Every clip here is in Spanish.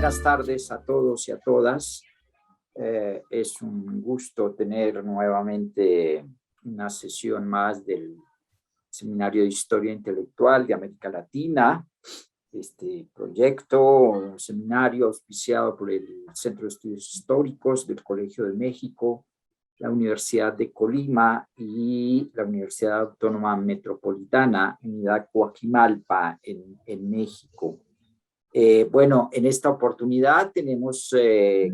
buenas tardes a todos y a todas. Es un gusto tener nuevamente una sesión más del Seminario de Historia Intelectual de América Latina. Este proyecto, un seminario auspiciado por el Centro de Estudios Históricos del Colegio de México, la Universidad de Colima y la Universidad Autónoma Metropolitana, Unidad Coajimalpa, en México. Bueno, en esta oportunidad tenemos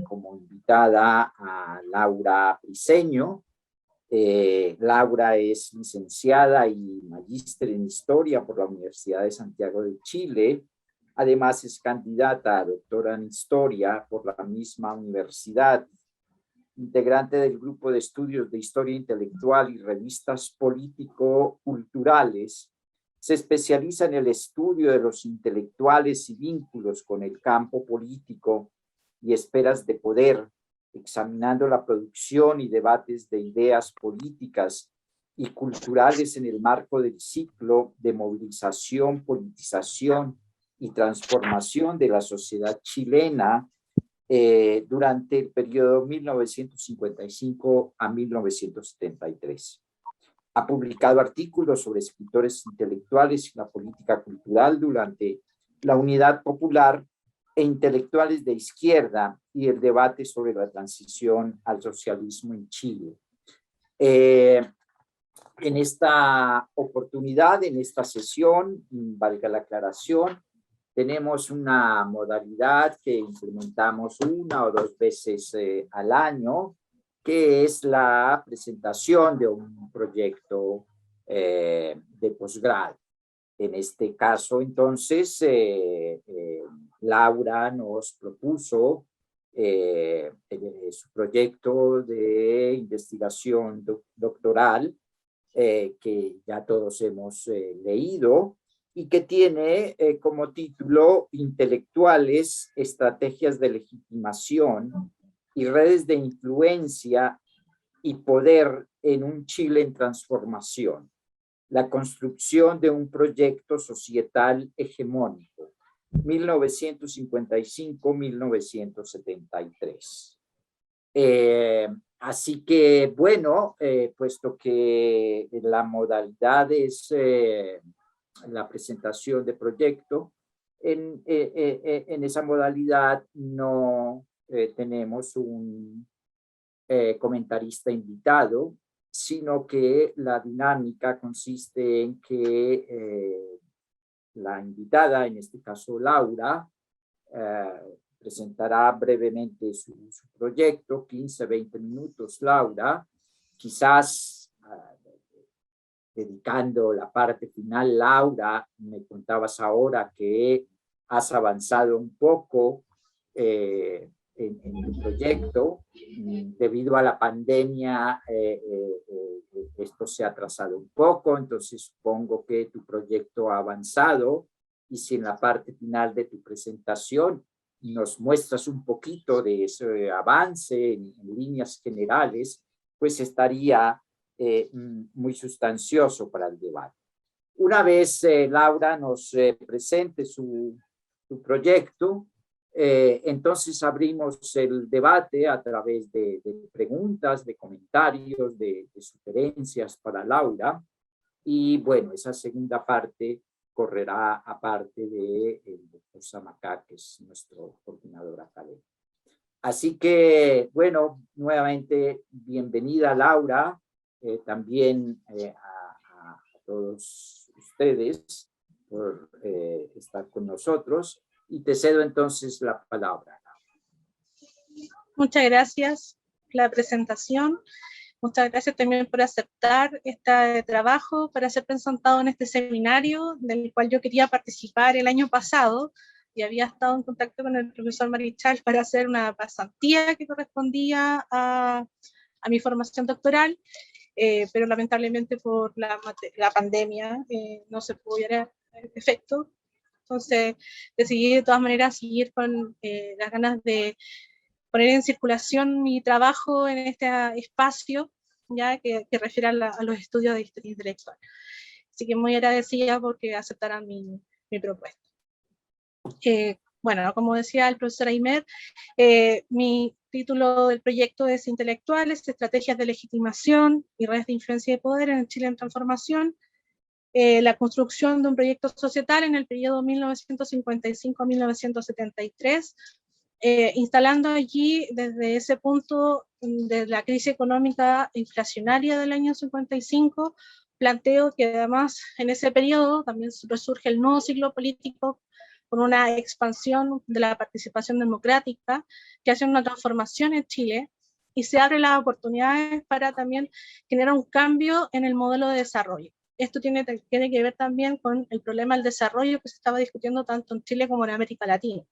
como invitada a Laura Briceño. Laura es licenciada y magíster en Historia por la Universidad de Santiago de Chile. Además es candidata a doctora en Historia por la misma universidad. Integrante del Grupo de Estudios de Historia Intelectual y Revistas Político-Culturales, se especializa en el estudio de los intelectuales y vínculos con el campo político y esferas de poder, examinando la producción y debates de ideas políticas y culturales en el marco del ciclo de movilización, politización y transformación de la sociedad chilena durante el periodo 1955 a 1973. Ha publicado artículos sobre escritores intelectuales y la política cultural durante la Unidad Popular e intelectuales de izquierda y el debate sobre la transición al socialismo en Chile. En esta oportunidad, en esta sesión, valga la aclaración, tenemos una modalidad que implementamos una o dos veces al año, que es la presentación de un proyecto de posgrado. En este caso, entonces, Laura nos propuso su proyecto de investigación doctoral, que ya todos hemos leído, y que tiene como título Intelectuales, Estrategias de Legitimación y Redes de Influencia y Poder en un Chile en Transformación. La construcción de un proyecto societal hegemónico, 1955-1973. Así que, bueno, puesto que la modalidad es la presentación de proyecto, en esa modalidad no tenemos un comentarista invitado, sino que la dinámica consiste en que la invitada, en este caso Laura, presentará brevemente su proyecto, 15-20 minutos, Laura, quizás dedicando la parte final. Laura, me contabas ahora que has avanzado un poco en el proyecto. Debido a la pandemia, esto se ha atrasado un poco, entonces supongo que tu proyecto ha avanzado, y si en la parte final de tu presentación nos muestras un poquito de ese avance en líneas generales, pues estaría muy sustancioso para el debate. Una vez Laura nos presente su proyecto, entonces abrimos el debate a través de preguntas, de comentarios, de sugerencias para Laura, y bueno, esa segunda parte correrá aparte de el doctor Samacá, que es nuestro coordinador académico. Así que, bueno, nuevamente bienvenida Laura, también a todos ustedes por estar con nosotros, y te cedo entonces la palabra. Muchas gracias por la presentación. Muchas gracias también por aceptar este trabajo para ser presentado en este seminario, del cual yo quería participar el año pasado, y había estado en contacto con el profesor Marichal para hacer una pasantía que correspondía a mi formación doctoral, pero lamentablemente por la pandemia no se pudo llevar a efecto. Entonces decidí de todas maneras seguir con las ganas de poner en circulación mi trabajo en este espacio, ya que refiere a los estudios de historia intelectual. Así que muy agradecida porque aceptaran mi propuesta. Bueno, como decía el profesor Aymer, mi título del proyecto es Intelectuales, Estrategias de Legitimación y Redes de Influencia y Poder en Chile en Transformación, la construcción de un proyecto societal en el periodo 1955 a 1973, instalando allí desde ese punto de la crisis económica inflacionaria del año 55, planteo que además en ese periodo también resurge el nuevo ciclo político con una expansión de la participación democrática que hace una transformación en Chile y se abren las oportunidades para también generar un cambio en el modelo de desarrollo. Esto tiene que ver también con el problema del desarrollo que se estaba discutiendo tanto en Chile como en América Latina.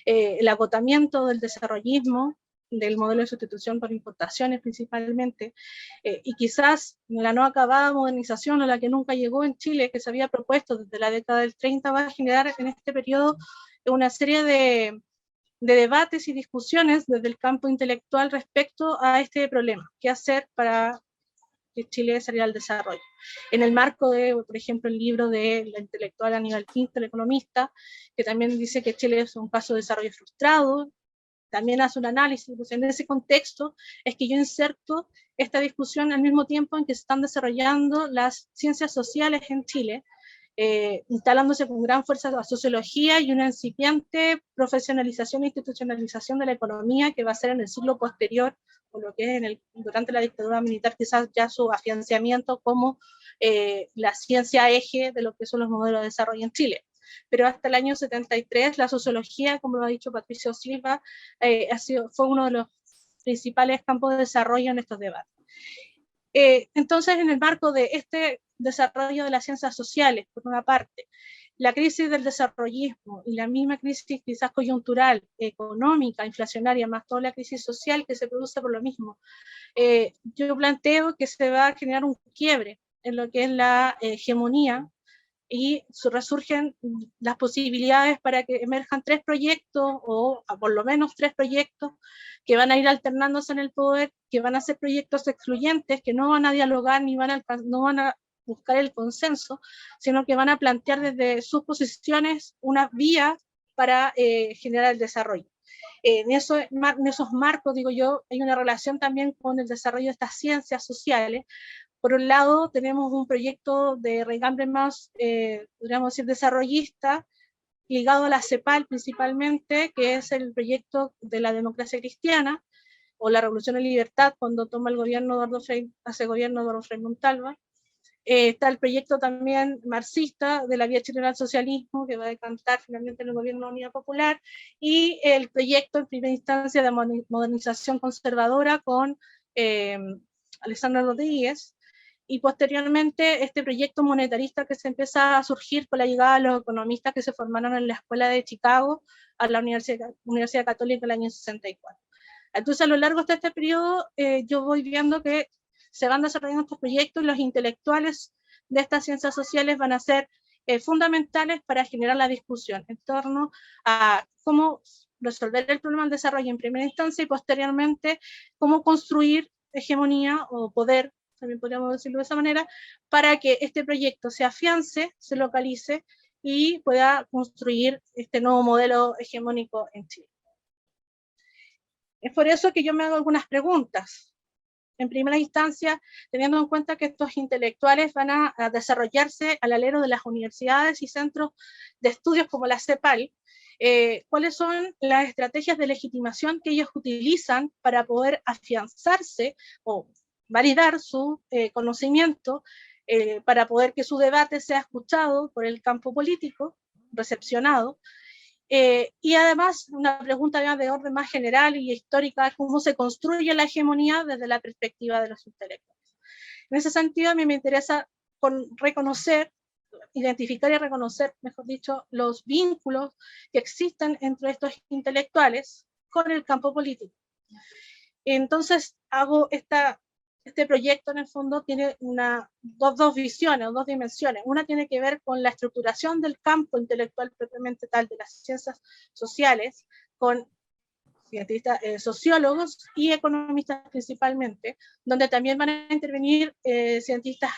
El agotamiento del desarrollismo, del modelo de sustitución por importaciones principalmente, y quizás la no acabada modernización a la que nunca llegó en Chile, que se había propuesto desde la década del 30, va a generar en este periodo una serie de debates y discusiones desde el campo intelectual respecto a este problema. ¿Qué hacer para que Chile saliera al desarrollo? En el marco de, por ejemplo, el libro de la intelectual Aníbal Pinto, el economista, que también dice que Chile es un caso de desarrollo frustrado, también hace un análisis. Pues en ese contexto es que yo inserto esta discusión al mismo tiempo en que se están desarrollando las ciencias sociales en Chile, instalándose con gran fuerza la sociología y una incipiente profesionalización e institucionalización de la economía que va a ser en el siglo posterior, o lo que es durante la dictadura militar, quizás ya su afianzamiento como la ciencia eje de lo que son los modelos de desarrollo en Chile. Pero hasta el año 73 la sociología, como lo ha dicho Patricio Silva, fue uno de los principales campos de desarrollo en estos debates. Entonces, en el marco de este desarrollo de las ciencias sociales, por una parte, la crisis del desarrollismo y la misma crisis quizás coyuntural, económica, inflacionaria, más toda la crisis social que se produce por lo mismo, yo planteo que se va a generar un quiebre en lo que es la hegemonía y resurgen las posibilidades para que emerjan tres proyectos, o por lo menos tres proyectos, que van a ir alternándose en el poder, que van a ser proyectos excluyentes, que no van a dialogar ni no van a buscar el consenso, sino que van a plantear desde sus posiciones una vía para generar el desarrollo. En esos marcos, digo yo, hay una relación también con el desarrollo de estas ciencias sociales. Por un lado, tenemos un proyecto de raigambre más, podríamos decir, desarrollista, ligado a la CEPAL principalmente, que es el proyecto de la democracia cristiana, o la Revolución de Libertad, cuando toma el gobierno hace gobierno Eduardo Frei Montalva. Está el proyecto también marxista de la vía chilena al socialismo, que va a decantar finalmente en el gobierno de la Unidad Popular, y el proyecto en primera instancia de modernización conservadora con Alessandro Rodríguez, y posteriormente este proyecto monetarista que se empieza a surgir con la llegada de los economistas que se formaron en la Escuela de Chicago a la Universidad Católica en el año 64. Entonces, a lo largo de este periodo, yo voy viendo que se van desarrollando estos proyectos y los intelectuales de estas ciencias sociales van a ser fundamentales para generar la discusión en torno a cómo resolver el problema del desarrollo en primera instancia y posteriormente cómo construir hegemonía o poder, también podríamos decirlo de esa manera, para que este proyecto se afiance, se localice y pueda construir este nuevo modelo hegemónico en Chile. Es por eso que yo me hago algunas preguntas. En primera instancia, teniendo en cuenta que estos intelectuales van a desarrollarse al alero de las universidades y centros de estudios como la CEPAL, ¿cuáles son las estrategias de legitimación que ellos utilizan para poder afianzarse o validar su conocimiento, para poder que su debate sea escuchado por el campo político, recepcionado? Y además, una pregunta de orden más general y histórica, ¿cómo se construye la hegemonía desde la perspectiva de los intelectuales? En ese sentido, a mí me interesa reconocer, identificar y reconocer, mejor dicho, los vínculos que existen entre estos intelectuales con el campo político. Entonces, hago este proyecto, en el fondo, tiene dos visiones, dos dimensiones. Una tiene que ver con la estructuración del campo intelectual propiamente tal de las ciencias sociales, con cientistas, sociólogos y economistas principalmente, donde también van a intervenir cientistas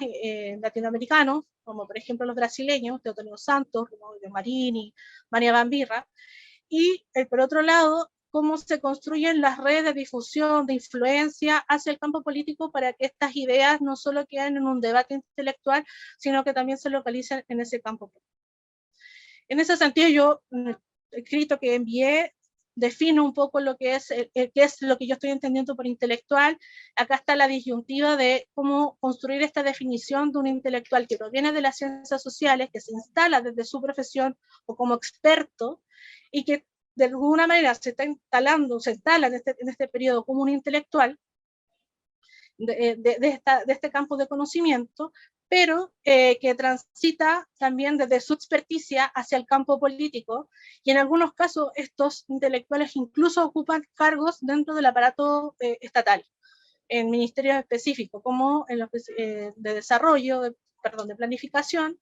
latinoamericanos, como por ejemplo los brasileños, Teotonio Santos, Mario Marini, María Bambirra, y por otro lado, cómo se construyen las redes de difusión, de influencia hacia el campo político para que estas ideas no solo queden en un debate intelectual, sino que también se localicen en ese campo político. En ese sentido, yo, el escrito que envié, defino un poco lo que es, qué es lo que yo estoy entendiendo por intelectual. Acá está la disyuntiva de cómo construir esta definición de un intelectual que proviene de las ciencias sociales, que se instala desde su profesión o como experto, y que de alguna manera se está instalando, se instala en este periodo como un intelectual de este campo de conocimiento, pero que transita también desde su experticia hacia el campo político, y en algunos casos estos intelectuales incluso ocupan cargos dentro del aparato estatal, en ministerios específicos, como en los de desarrollo, de planificación,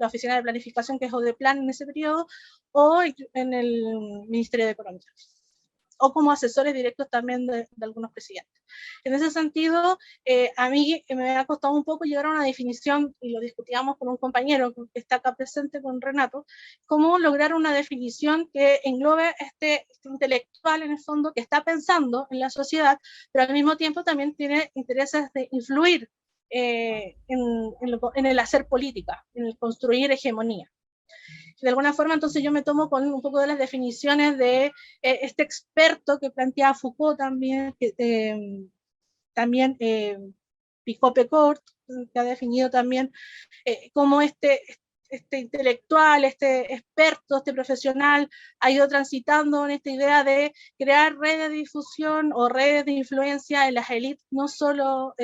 la oficina de planificación que es ODEPLAN en ese periodo, o en el Ministerio de Economía, o como asesores directos también de algunos presidentes. En ese sentido, a mí me ha costado un poco llegar a una definición, y lo discutíamos con un compañero que está acá presente, con Renato, cómo lograr una definición que englobe este intelectual en el fondo que está pensando en la sociedad, pero al mismo tiempo también tiene intereses de influir en el hacer política, en el construir hegemonía. De alguna forma, entonces yo me tomo con un poco de las definiciones de este experto que plantea Foucault también, también Picope-Court, que ha definido también cómo este intelectual, este experto, este profesional ha ido transitando en esta idea de crear redes de difusión o redes de influencia en las élites, no solo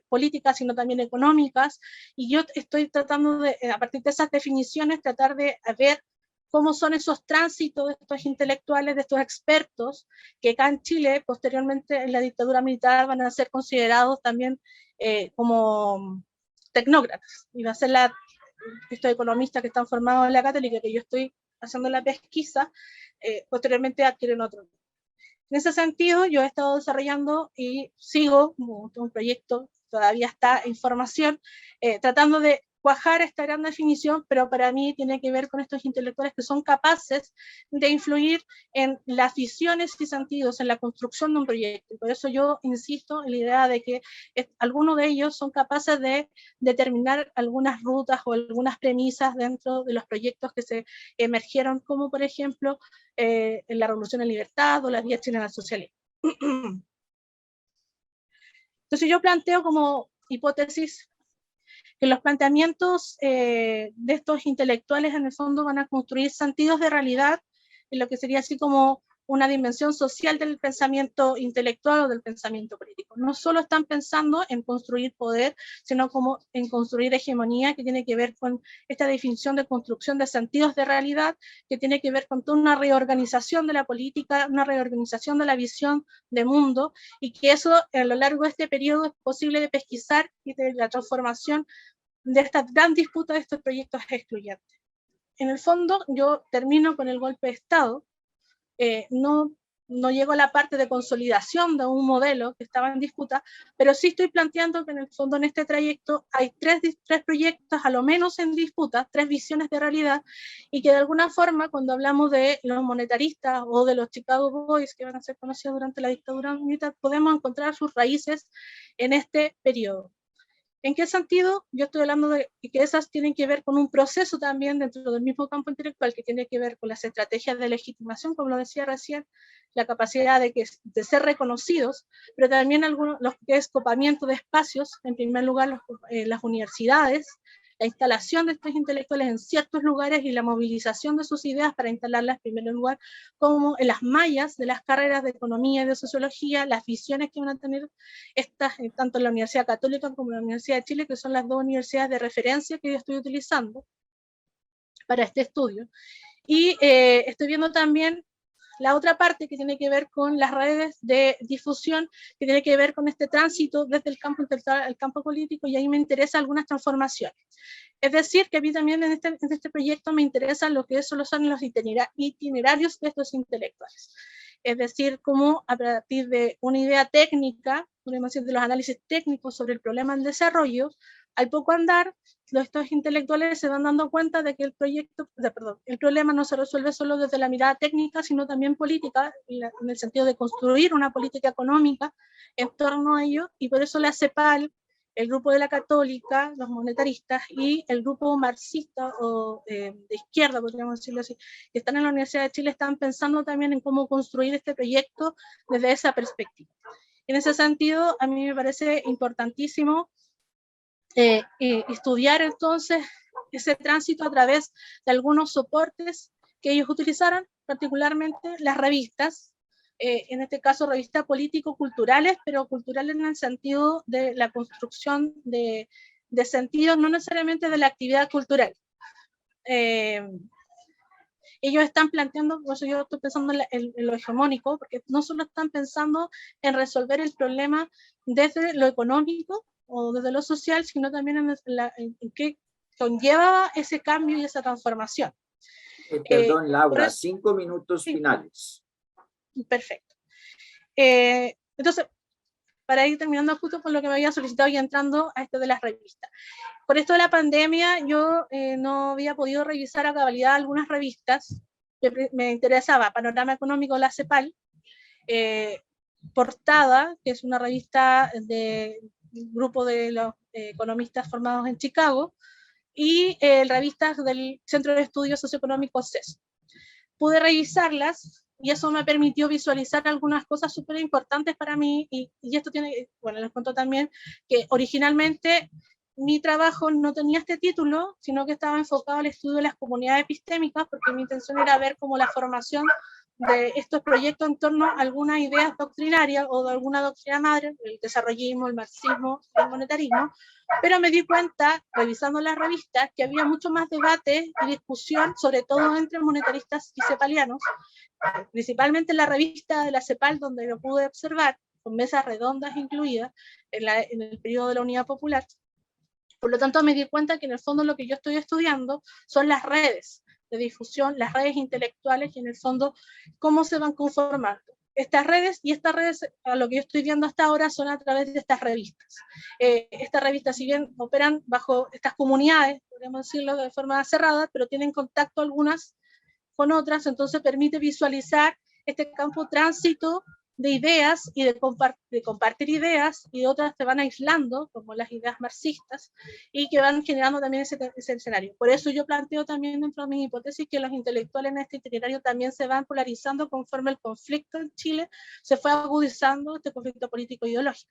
políticas, sino también económicas, y yo estoy tratando de, a partir de esas definiciones, tratar de ver cómo son esos tránsitos de estos intelectuales, de estos expertos, que acá en Chile, posteriormente en la dictadura militar, van a ser considerados también como tecnócratas, y va a ser estos economistas que están formados en la Católica, que yo estoy haciendo la pesquisa, posteriormente adquieren otro. En ese sentido, yo he estado desarrollando y sigo un proyecto, todavía está en formación, tratando de cuajar esta gran definición, pero para mí tiene que ver con estos intelectuales que son capaces de influir en las visiones y sentidos, en la construcción de un proyecto. Por eso yo insisto en la idea de que algunos de ellos son capaces de determinar algunas rutas o algunas premisas dentro de los proyectos que se emergieron, como por ejemplo en la Revolución en Libertad o la Vía Chilena al Socialismo. Entonces yo planteo como hipótesis que los planteamientos de estos intelectuales en el fondo van a construir sentidos de realidad en lo que sería así como una dimensión social del pensamiento intelectual o del pensamiento político. No solo están pensando en construir poder, sino como en construir hegemonía, que tiene que ver con esta definición de construcción de sentidos de realidad, que tiene que ver con toda una reorganización de la política, una reorganización de la visión de mundo, y que eso a lo largo de este periodo es posible de pesquisar y de la transformación de esta gran disputa de estos proyectos excluyentes. En el fondo, yo termino con el golpe de Estado, no llego a la parte de consolidación de un modelo que estaba en disputa, pero sí estoy planteando que en el fondo en este trayecto hay tres proyectos a lo menos en disputa, tres visiones de realidad, y que de alguna forma cuando hablamos de los monetaristas o de los Chicago Boys que van a ser conocidos durante la dictadura militar, podemos encontrar sus raíces en este periodo. ¿En qué sentido? Yo estoy hablando de que esas tienen que ver con un proceso también dentro del mismo campo intelectual que tiene que ver con las estrategias de legitimación, como lo decía recién, la capacidad de ser reconocidos, pero también algunos, los que es copamiento de espacios, en primer lugar las universidades, la instalación de estos intelectuales en ciertos lugares y la movilización de sus ideas para instalarlas en primer lugar, como en las mallas de las carreras de economía y de sociología, las visiones que van a tener estas, tanto en la Universidad Católica como en la Universidad de Chile, que son las dos universidades de referencia que yo estoy utilizando para este estudio. Y estoy viendo también la otra parte que tiene que ver con las redes de difusión, que tiene que ver con este tránsito desde el campo intelectual al campo político, y ahí me interesan algunas transformaciones. Es decir, que a mí también en este proyecto me interesan lo que solo son los itinerarios de estos intelectuales. Es decir, cómo a partir de una idea técnica, podemos decir de los análisis técnicos sobre el problema del desarrollo, Al poco andar, estos intelectuales se van dando cuenta de que el problema no se resuelve solo desde la mirada técnica, sino también política, en el sentido de construir una política económica en torno a ello, y por eso la CEPAL, el grupo de la Católica, los monetaristas, y el grupo marxista o de izquierda, podríamos decirlo así, que están en la Universidad de Chile, están pensando también en cómo construir este proyecto desde esa perspectiva. En ese sentido, a mí me parece importantísimo estudiar entonces ese tránsito a través de algunos soportes que ellos utilizaron, particularmente las revistas, en este caso revistas político-culturales, pero culturales en el sentido de la construcción de sentidos, no necesariamente de la actividad cultural. Ellos están planteando, por eso yo estoy pensando en lo hegemónico, porque no solo están pensando en resolver el problema desde lo económico o desde lo social, sino también en qué conlleva ese cambio y esa transformación. Perdón, Laura, 5 minutos finales. Perfecto. Entonces, para ir terminando justo con lo que me había solicitado y entrando a esto de las revistas. Por esto de la pandemia, yo no había podido revisar a cabalidad algunas revistas que me interesaba. Panorama Económico, la CEPAL, Portada, que es una revista de un grupo de los economistas formados en Chicago, y revistas del Centro de Estudios Socioeconómicos CES. Pude revisarlas y eso me permitió visualizar algunas cosas súper importantes para mí, y esto tiene, bueno, les cuento también que originalmente mi trabajo no tenía este título, sino que estaba enfocado al estudio de las comunidades epistémicas, porque mi intención era ver cómo la formación de estos proyectos en torno a algunas ideas doctrinarias o de alguna doctrina madre, el desarrollismo, el marxismo, el monetarismo, pero me di cuenta, revisando las revistas, que había mucho más debate y discusión, sobre todo entre monetaristas y cepalianos, principalmente en la revista de la CEPAL, donde lo pude observar, con mesas redondas incluidas, en el periodo de la Unidad Popular. Por lo tanto, me di cuenta que en el fondo lo que yo estoy estudiando son las redes de difusión, las redes intelectuales, y en el fondo cómo se van conformando estas redes, y estas redes, a lo que yo estoy viendo hasta ahora, son a través de estas revistas. Estas revistas, si bien operan bajo estas comunidades, podríamos decirlo de forma cerrada, pero tienen contacto algunas con otras, entonces permite visualizar este campo tránsito de ideas y de compartir ideas, y otras se van aislando, como las ideas marxistas, y que van generando también ese escenario. Por eso yo planteo también dentro de mi hipótesis que los intelectuales en este itinerario también se van polarizando conforme el conflicto en Chile se fue agudizando, este conflicto político-ideológico.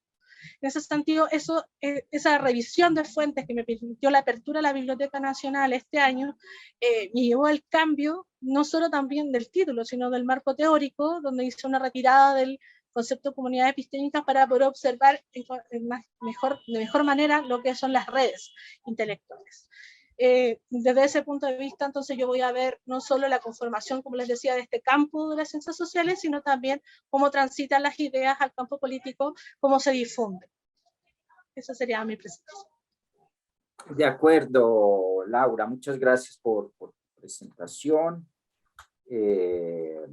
En ese sentido, esa revisión de fuentes que me permitió la apertura de la Biblioteca Nacional este año, me llevó al cambio, no solo también del título, sino del marco teórico, donde hice una retirada del concepto de comunidades epistémicas para poder observar de mejor manera lo que son las redes intelectuales. Desde ese punto de vista, entonces yo voy a ver no solo la conformación, como les decía, de este campo de las ciencias sociales, sino también cómo transitan las ideas al campo político, cómo se difunden. Esa sería mi presentación. De acuerdo, Laura, muchas gracias por tu presentación. Es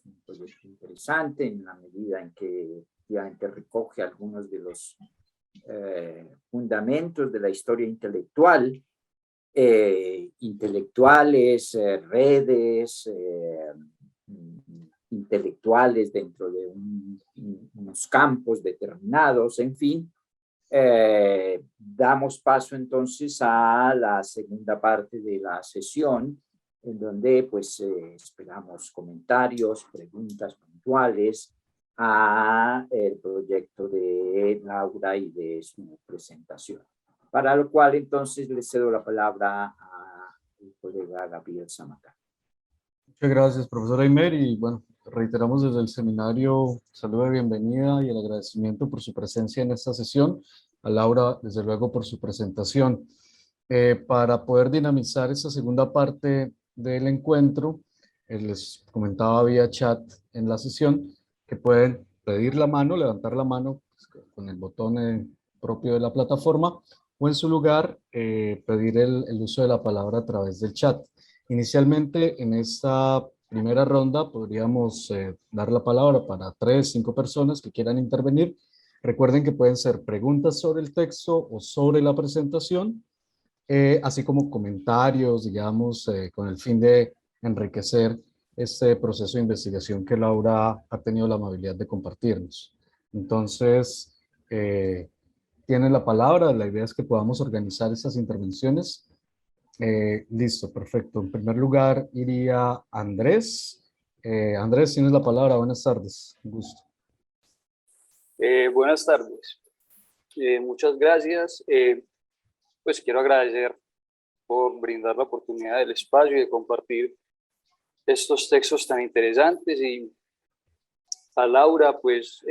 un proyecto interesante en la medida en que efectivamente recoge algunos de los fundamentos de la historia intelectual, redes, intelectuales dentro de unos campos determinados, en fin. Damos paso entonces a la segunda parte de la sesión, en donde pues esperamos comentarios, preguntas puntuales a el proyecto de Laura y de su presentación. Para lo cual entonces le cedo la palabra al colega Gabriel Zamacá. Muchas gracias, profesor Aymer, y bueno, reiteramos desde el seminario saludo de bienvenida y el agradecimiento por su presencia en esta sesión, a Laura desde luego por su presentación. Para poder dinamizar esta segunda parte del encuentro, les comentaba vía chat en la sesión que pueden pedir la mano, levantar la mano pues, con el botón propio de la plataforma, o en su lugar pedir el uso de la palabra a través del chat. Inicialmente, en esta primera ronda, podríamos dar la palabra para 3, 5 personas que quieran intervenir. Recuerden que pueden ser preguntas sobre el texto o sobre la presentación, así como comentarios, digamos, con el fin de enriquecer este proceso de investigación que Laura ha tenido la amabilidad de compartirnos. Entonces, tiene la palabra. La idea es que podamos organizar estas intervenciones. Listo, perfecto. En primer lugar iría Andrés. Andrés, tienes la palabra. Buenas tardes. Un gusto. Buenas tardes. Muchas gracias. Pues quiero agradecer por brindar la oportunidad del espacio y de compartir estos textos tan interesantes, y a Laura, pues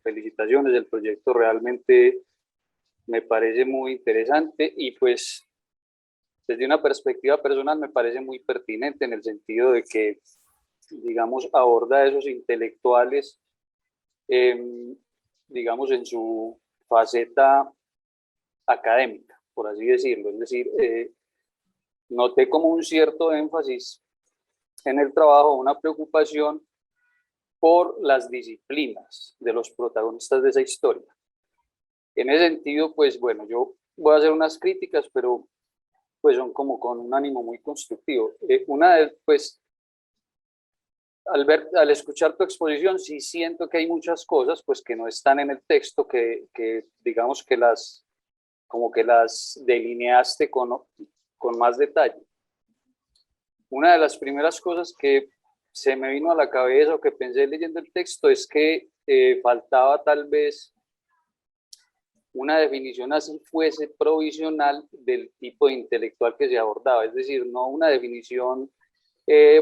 felicitaciones. El proyecto realmente me parece muy interesante y pues desde una perspectiva personal me parece muy pertinente en el sentido de que, digamos, aborda a esos intelectuales, digamos, en su faceta académica, por así decirlo. Es decir, noté como un cierto énfasis en el trabajo, una preocupación por las disciplinas de los protagonistas de esa historia. En ese sentido, pues bueno, yo voy a hacer unas críticas, pero pues son como con un ánimo muy constructivo. Una de, pues, al escuchar tu exposición, sí siento que hay muchas cosas pues que no están en el texto, que digamos que como que las delineaste con más detalle. Una de las primeras cosas que se me vino a la cabeza o que pensé leyendo el texto es que faltaba tal vez una definición, así fuese provisional, del tipo de intelectual que se abordaba. Es decir, no una definición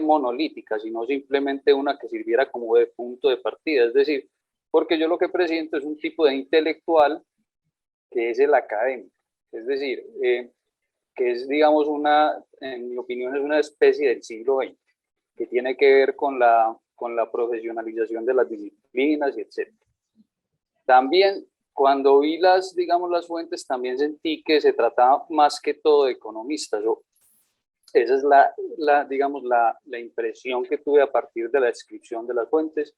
monolítica, sino simplemente una que sirviera como de punto de partida. Es decir, porque yo lo que presento es un tipo de intelectual que es el académico. Es decir, que es, digamos, en mi opinión, es una especie del siglo XX, que tiene que ver con la profesionalización de las disciplinas y etc. También, cuando vi digamos, las fuentes, también sentí que se trataba más que todo de economistas. Esa es digamos, la impresión que tuve a partir de la descripción de las fuentes,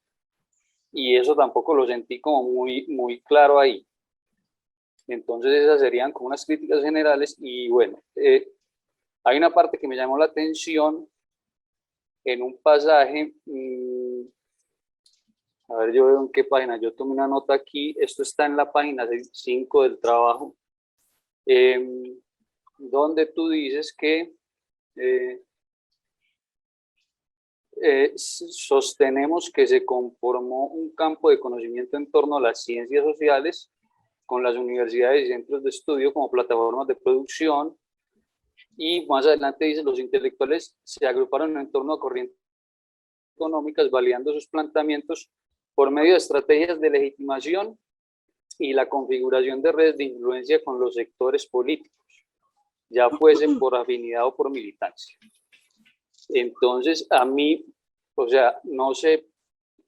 y eso tampoco lo sentí como muy claro ahí. Entonces esas serían como unas críticas generales. Y bueno, hay una parte que me llamó la atención en un pasaje. A ver, yo veo en qué página, yo tomé una nota aquí, esto está en la página 5 del trabajo, donde tú dices que sostenemos que se conformó un campo de conocimiento en torno a las ciencias sociales, con las universidades y centros de estudio como plataformas de producción, y más adelante dice: los intelectuales se agruparon en torno a corrientes económicas, validando sus planteamientos por medio de estrategias de legitimación y la configuración de redes de influencia con los sectores políticos, ya fuesen por afinidad o por militancia. Entonces, a mí, o sea, no sé,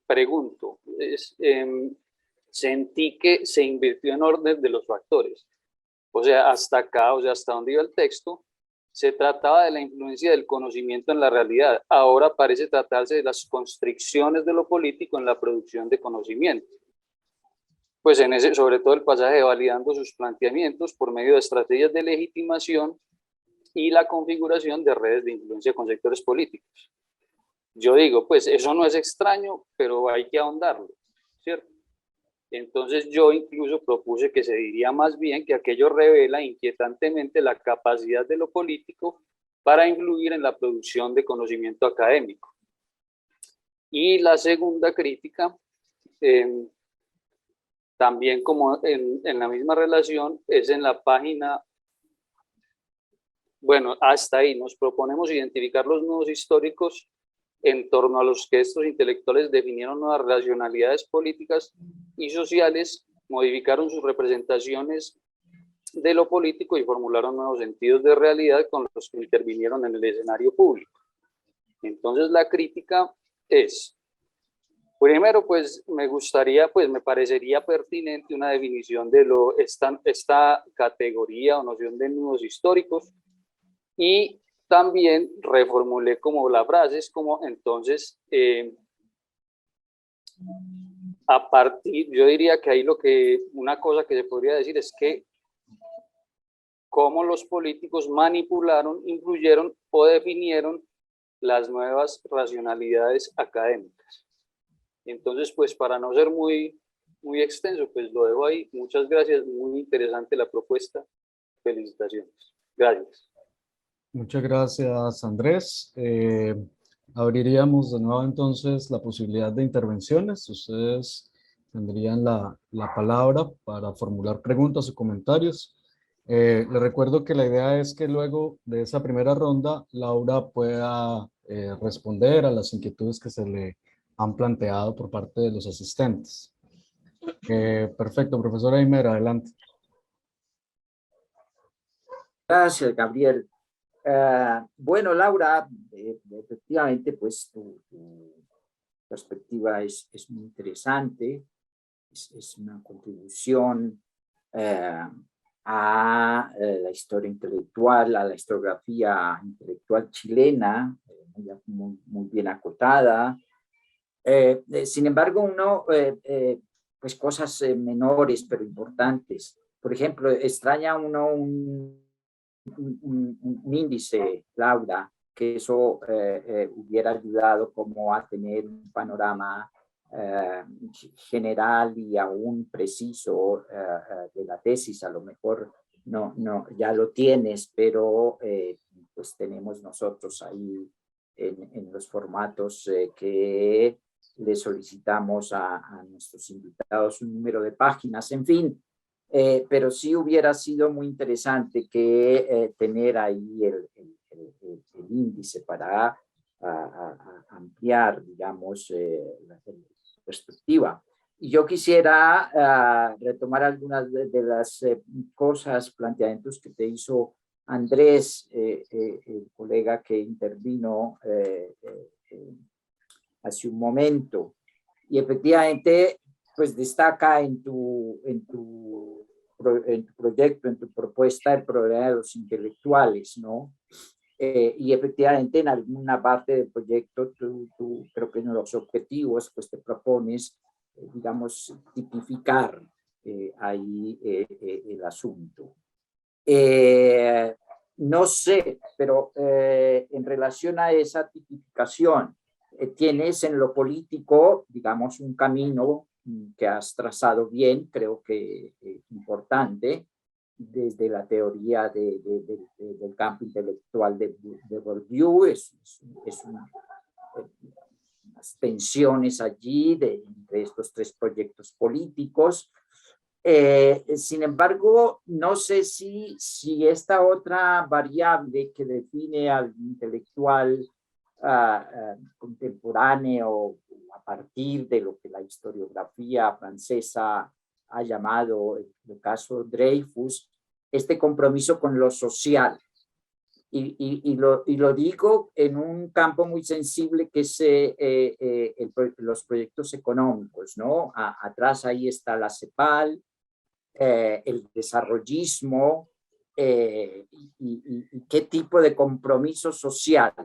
pregunto, sentí que se invirtió en orden de los factores. O sea, hasta acá, o sea, hasta donde iba el texto, se trataba de la influencia del conocimiento en la realidad. Ahora parece tratarse de las constricciones de lo político en la producción de conocimiento. Pues sobre todo el pasaje de validando sus planteamientos por medio de estrategias de legitimación y la configuración de redes de influencia con sectores políticos. Yo digo, pues eso no es extraño, pero hay que ahondarlo, ¿cierto? Entonces yo incluso propuse que se diría más bien que aquello revela inquietantemente la capacidad de lo político para influir en la producción de conocimiento académico. Y la segunda crítica, también como en la misma relación, es en la página, bueno, hasta ahí nos proponemos identificar los nudos históricos en torno a los que estos intelectuales definieron nuevas racionalidades políticas y sociales, modificaron sus representaciones de lo político y formularon nuevos sentidos de realidad con los que intervinieron en el escenario público. Entonces la crítica es, primero, pues me parecería pertinente una definición de esta categoría o noción de nudos históricos, y también reformulé como la frase, es como entonces, a partir, yo diría que ahí una cosa que se podría decir es que cómo los políticos manipularon, influyeron o definieron las nuevas racionalidades académicas. Entonces, pues para no ser muy extenso, pues lo dejo ahí. Muchas gracias, muy interesante la propuesta. Felicitaciones. Gracias. Muchas gracias, Andrés. Abriríamos de nuevo entonces la posibilidad de intervenciones. Ustedes tendrían la palabra para formular preguntas o comentarios. Les recuerdo que la idea es que luego de esa primera ronda, Laura pueda responder a las inquietudes que se le han planteado por parte de los asistentes. Perfecto, profesora Aymer, adelante. Gracias, Gabriel. Bueno, Laura, efectivamente, pues tu perspectiva es muy interesante, es una contribución a la historia intelectual, a la historiografía intelectual chilena, muy bien acotada. Sin embargo, pues cosas menores pero importantes. Por ejemplo, extraña uno un índice, Laura, que eso hubiera ayudado como a tener un panorama general y aún preciso de la tesis. A lo mejor no, ya lo tienes, pero pues tenemos nosotros ahí en los formatos que le solicitamos a nuestros invitados un número de páginas, en fin. Pero sí hubiera sido muy interesante que tener ahí el índice para ampliar, digamos, la perspectiva. Y yo quisiera retomar algunas de las cosas, planteamientos que te hizo Andrés, el colega que intervino hace un momento. Y efectivamente, pues destaca en tu proyecto, en tu propuesta, el problema de los intelectuales, ¿no? Y efectivamente en alguna parte del proyecto, tú creo que en los objetivos, pues te propones, digamos, tipificar ahí el asunto. No sé, pero en relación a esa tipificación, tienes en lo político, digamos, un camino que has trazado bien, creo que importante, desde la teoría del campo intelectual de Bourdieu, unas tensiones allí entre estos tres proyectos políticos. Sin embargo, no sé si esta otra variable que define al intelectual contemporáneo a partir de lo que la historiografía francesa ha llamado, en el caso Dreyfus, este compromiso con lo social. Y lo digo en un campo muy sensible que es los proyectos económicos, ¿no? Atrás ahí está la CEPAL, el desarrollismo y qué tipo de compromiso social,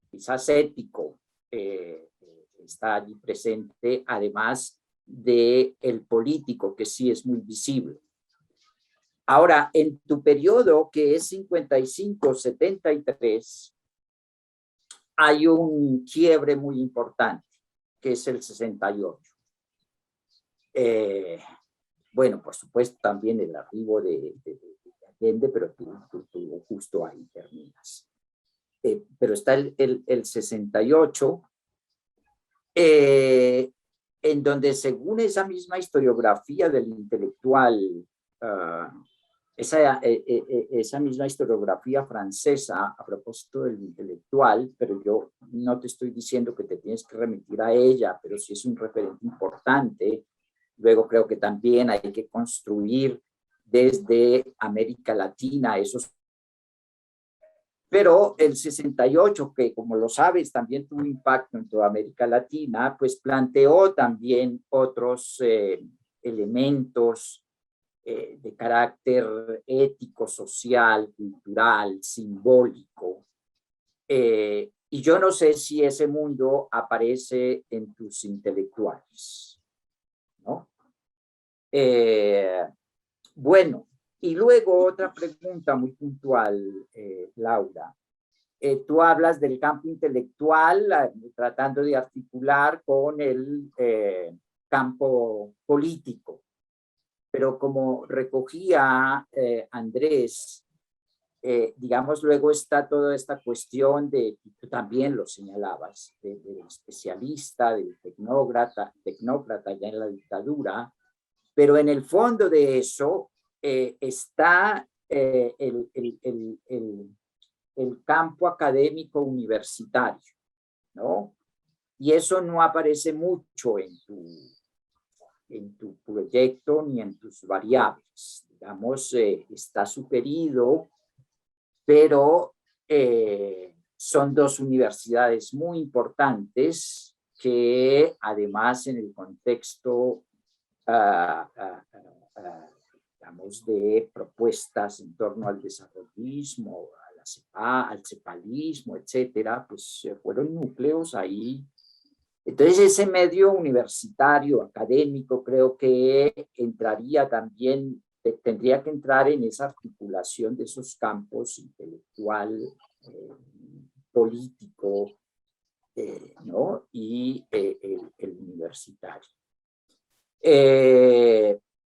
quizás ético, está allí presente, además del político, que sí es muy visible. Ahora, en tu periodo, que es 55-73, hay un quiebre muy importante, que es el 68. Bueno, por supuesto, también el arribo de Allende, pero tú justo ahí terminas. Pero está el 68, en donde según esa misma historiografía del intelectual, esa misma historiografía francesa, a propósito del intelectual, pero yo no te estoy diciendo que te tienes que remitir a ella, pero sí es un referente importante. Luego creo que también hay que construir desde América Latina esos. Pero el 68, que como lo sabes también tuvo impacto en toda América Latina, pues planteó también otros elementos de carácter ético, social, cultural, simbólico. Y yo no sé si ese mundo aparece en tus intelectuales. ¿no? Bueno, y luego otra pregunta muy puntual, Laura. Tú hablas del campo intelectual tratando de articular con el campo político, pero como recogía Andrés, digamos, luego está toda esta cuestión de, tú también lo señalabas, del especialista, del tecnócrata ya en la dictadura, pero en el fondo de eso está el campo académico universitario, ¿no? Y eso no aparece mucho en tu proyecto ni en tus variables. Digamos, está superido, pero son dos universidades muy importantes que además en el contexto digamos, de propuestas en torno al desarrollismo, al cepalismo, etcétera, pues fueron núcleos ahí. Entonces ese medio universitario, académico, creo que entraría también, tendría que entrar en esa articulación de esos campos intelectual, político, ¿no? Y el universitario.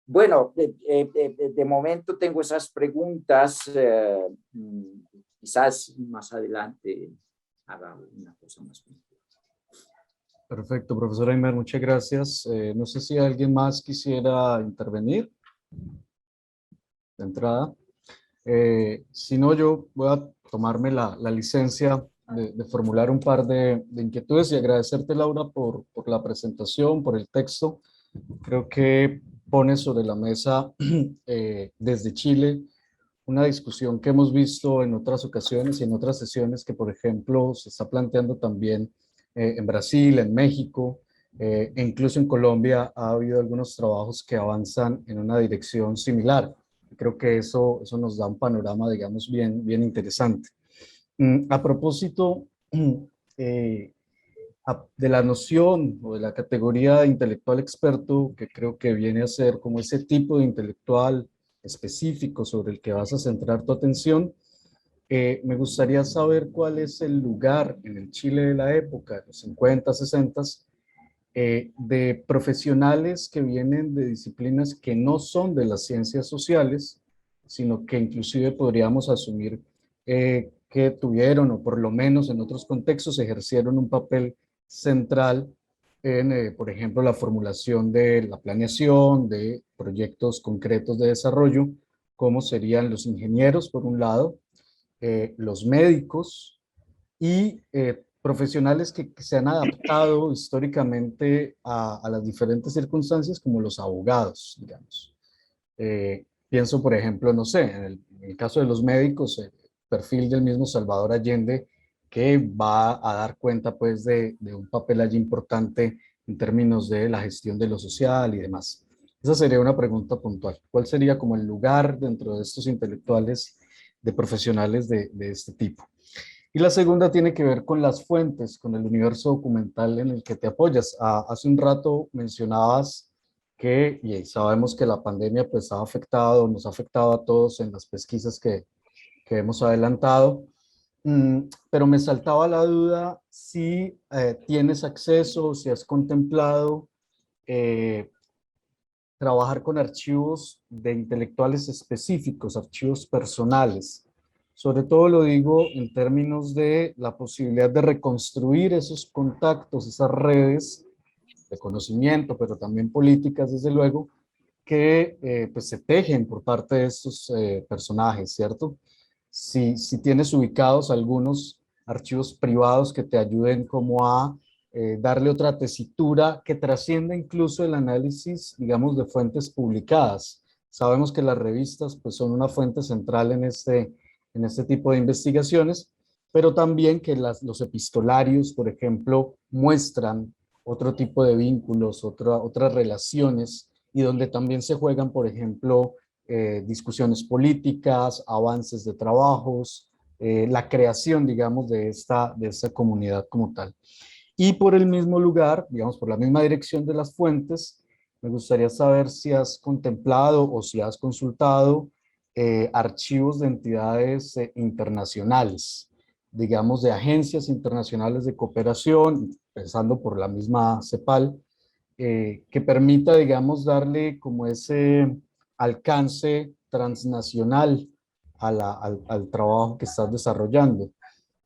Bueno, de momento tengo esas preguntas. Quizás más adelante haga una cosa más. Perfecto, profesor Aymer, muchas gracias. No sé si alguien más quisiera intervenir de entrada. Si no, yo voy a tomarme la licencia de formular un par de inquietudes y agradecerte, Laura, por la presentación, por el texto. Creo que pone sobre la mesa desde Chile una discusión que hemos visto en otras ocasiones y en otras sesiones que, por ejemplo, se está planteando también en Brasil, en México, e incluso en Colombia ha habido algunos trabajos que avanzan en una dirección similar. Creo que eso nos da un panorama, digamos, bien interesante. A propósito de la noción o de la categoría de intelectual experto, que creo que viene a ser como ese tipo de intelectual específico sobre el que vas a centrar tu atención, me gustaría saber cuál es el lugar en el Chile de la época, los 50, 60, de profesionales que vienen de disciplinas que no son de las ciencias sociales, sino que inclusive podríamos asumir que tuvieron, o por lo menos en otros contextos, ejercieron un papel central en, por ejemplo, la formulación de la planeación de proyectos concretos de desarrollo, como serían los ingenieros, por un lado, los médicos y profesionales que se han adaptado históricamente a las diferentes circunstancias, como los abogados, digamos. Pienso, por ejemplo, no sé, en el caso de los médicos, el perfil del mismo Salvador Allende, que va a dar cuenta pues de un papel allí importante en términos de la gestión de lo social y demás. Esa sería una pregunta puntual. ¿Cuál sería como el lugar dentro de estos intelectuales, de profesionales de este tipo? Y la segunda tiene que ver con las fuentes, con el universo documental en el que te apoyas. Hace un rato mencionabas que, y sabemos que la pandemia pues ha afectado, nos ha afectado a todos en las pesquisas que hemos adelantado, pero me saltaba la duda si tienes acceso, si has contemplado trabajar con archivos de intelectuales específicos, archivos personales. Sobre todo lo digo en términos de la posibilidad de reconstruir esos contactos, esas redes de conocimiento, pero también políticas, desde luego, que pues se tejen por parte de estos personajes, ¿cierto? Si tienes ubicados algunos archivos privados que te ayuden como a darle otra tesitura que trascienda incluso el análisis, digamos, de fuentes publicadas. Sabemos que las revistas pues, son una fuente central en este tipo de investigaciones, pero también que los epistolarios, por ejemplo, muestran otro tipo de vínculos, otras relaciones, y donde también se juegan, por ejemplo, discusiones políticas, avances de trabajos, la creación, digamos, de esta comunidad como tal. Y por el mismo lugar, digamos, por la misma dirección de las fuentes, me gustaría saber si has contemplado o si has consultado archivos de entidades internacionales, digamos de agencias internacionales de cooperación, empezando por la misma CEPAL, que permita, digamos, darle como ese alcance transnacional al trabajo que estás desarrollando.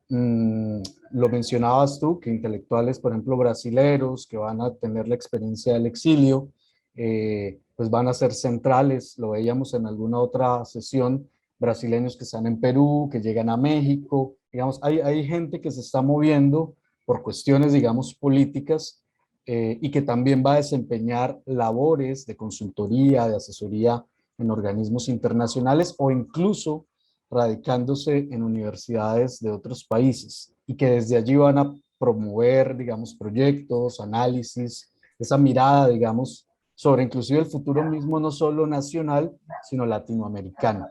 Lo mencionabas tú, que intelectuales, por ejemplo, brasileros, que van a tener la experiencia del exilio, pues van a ser centrales, lo veíamos en alguna otra sesión, brasileños que están en Perú, que llegan a México, digamos, hay gente que se está moviendo por cuestiones, digamos, políticas, y que también va a desempeñar labores de consultoría, de asesoría en organismos internacionales o incluso radicándose en universidades de otros países y que desde allí van a promover, digamos, proyectos, análisis, esa mirada, digamos, sobre inclusive el futuro mismo, no solo nacional, sino latinoamericano.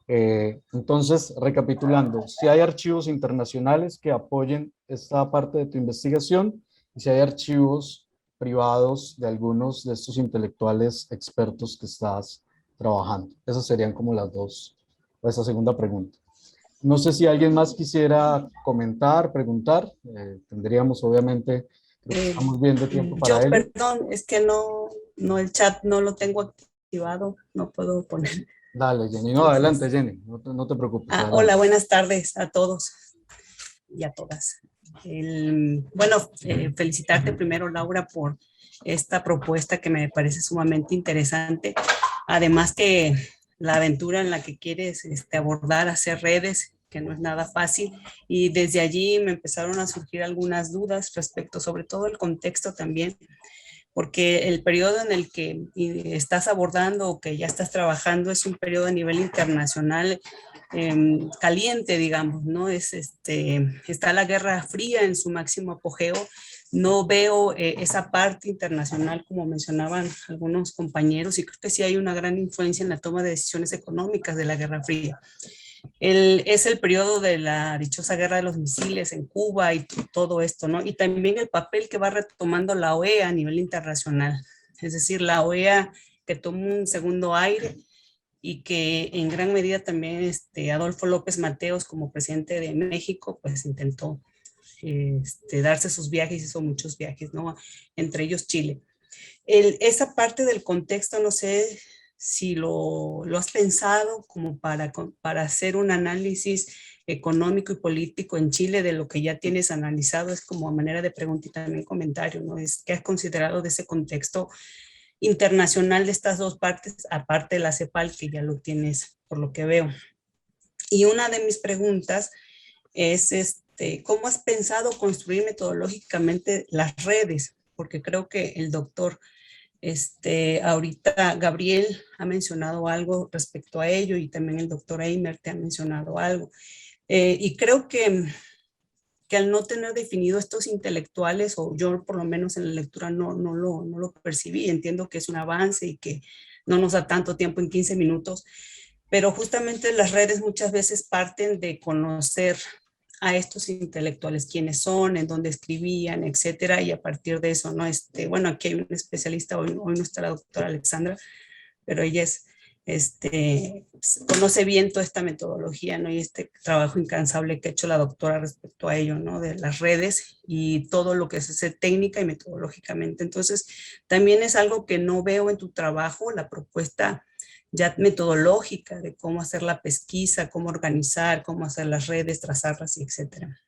Entonces, recapitulando, si hay archivos internacionales que apoyen esta parte de tu investigación y si hay archivos privados de algunos de estos intelectuales expertos que estás trabajando. Esas serían como las dos, o esa segunda pregunta. No sé si alguien más quisiera comentar, preguntar. Tendríamos obviamente, creo que estamos bien de tiempo para ello. Perdón, es que no el chat no lo tengo activado, no puedo poner. Dale, Jenny. No, adelante, Jenny. No te preocupes. Hola, buenas tardes a todos y a todas. Bueno, felicitarte primero, Laura, por esta propuesta que me parece sumamente interesante. Además que la aventura en la que quieres abordar, hacer redes, que no es nada fácil. Y desde allí me empezaron a surgir algunas dudas respecto, sobre todo el contexto también, porque el periodo en el que estás abordando o que ya estás trabajando es un periodo a nivel internacional caliente, digamos, ¿no? Está la Guerra Fría en su máximo apogeo. No veo esa parte internacional como mencionaban algunos compañeros y creo que sí hay una gran influencia en la toma de decisiones económicas de la Guerra Fría. Es el periodo de la dichosa guerra de los misiles en Cuba y todo esto, ¿no? Y también el papel que va retomando la OEA a nivel internacional. Es decir, la OEA que tomó un segundo aire y que en gran medida también Adolfo López Mateos como presidente de México, pues intentó darse sus viajes, hizo muchos viajes, ¿no? Entre ellos Chile. Esa parte del contexto, no sé si lo has pensado como para hacer un análisis económico y político en Chile de lo que ya tienes analizado, es como a manera de pregunta y también comentario, ¿no? ¿Qué has considerado de ese contexto internacional de estas dos partes, aparte de la CEPAL, que ya lo tienes por lo que veo? Y una de mis preguntas es, ¿cómo has pensado construir metodológicamente las redes? Porque creo que el doctor ahorita Gabriel ha mencionado algo respecto a ello y también el doctor Eimer te ha mencionado algo. Y creo que al no tener definido estos intelectuales, o yo por lo menos en la lectura no lo percibí, entiendo que es un avance y que no nos da tanto tiempo en 15 minutos, pero justamente las redes muchas veces parten de conocer a estos intelectuales, quiénes son, en dónde escribían, etcétera, y a partir de eso, ¿no? Bueno, aquí hay un especialista, hoy no está la doctora Alexandra, pero ella conoce bien toda esta metodología, ¿no? Y este trabajo incansable que ha hecho la doctora respecto a ello, ¿no? De las redes y todo lo que se hace técnica y metodológicamente. Entonces, también es algo que no veo en tu trabajo, la propuesta ya metodológica de cómo hacer la pesquisa, cómo organizar, cómo hacer las redes, trazarlas, etcétera.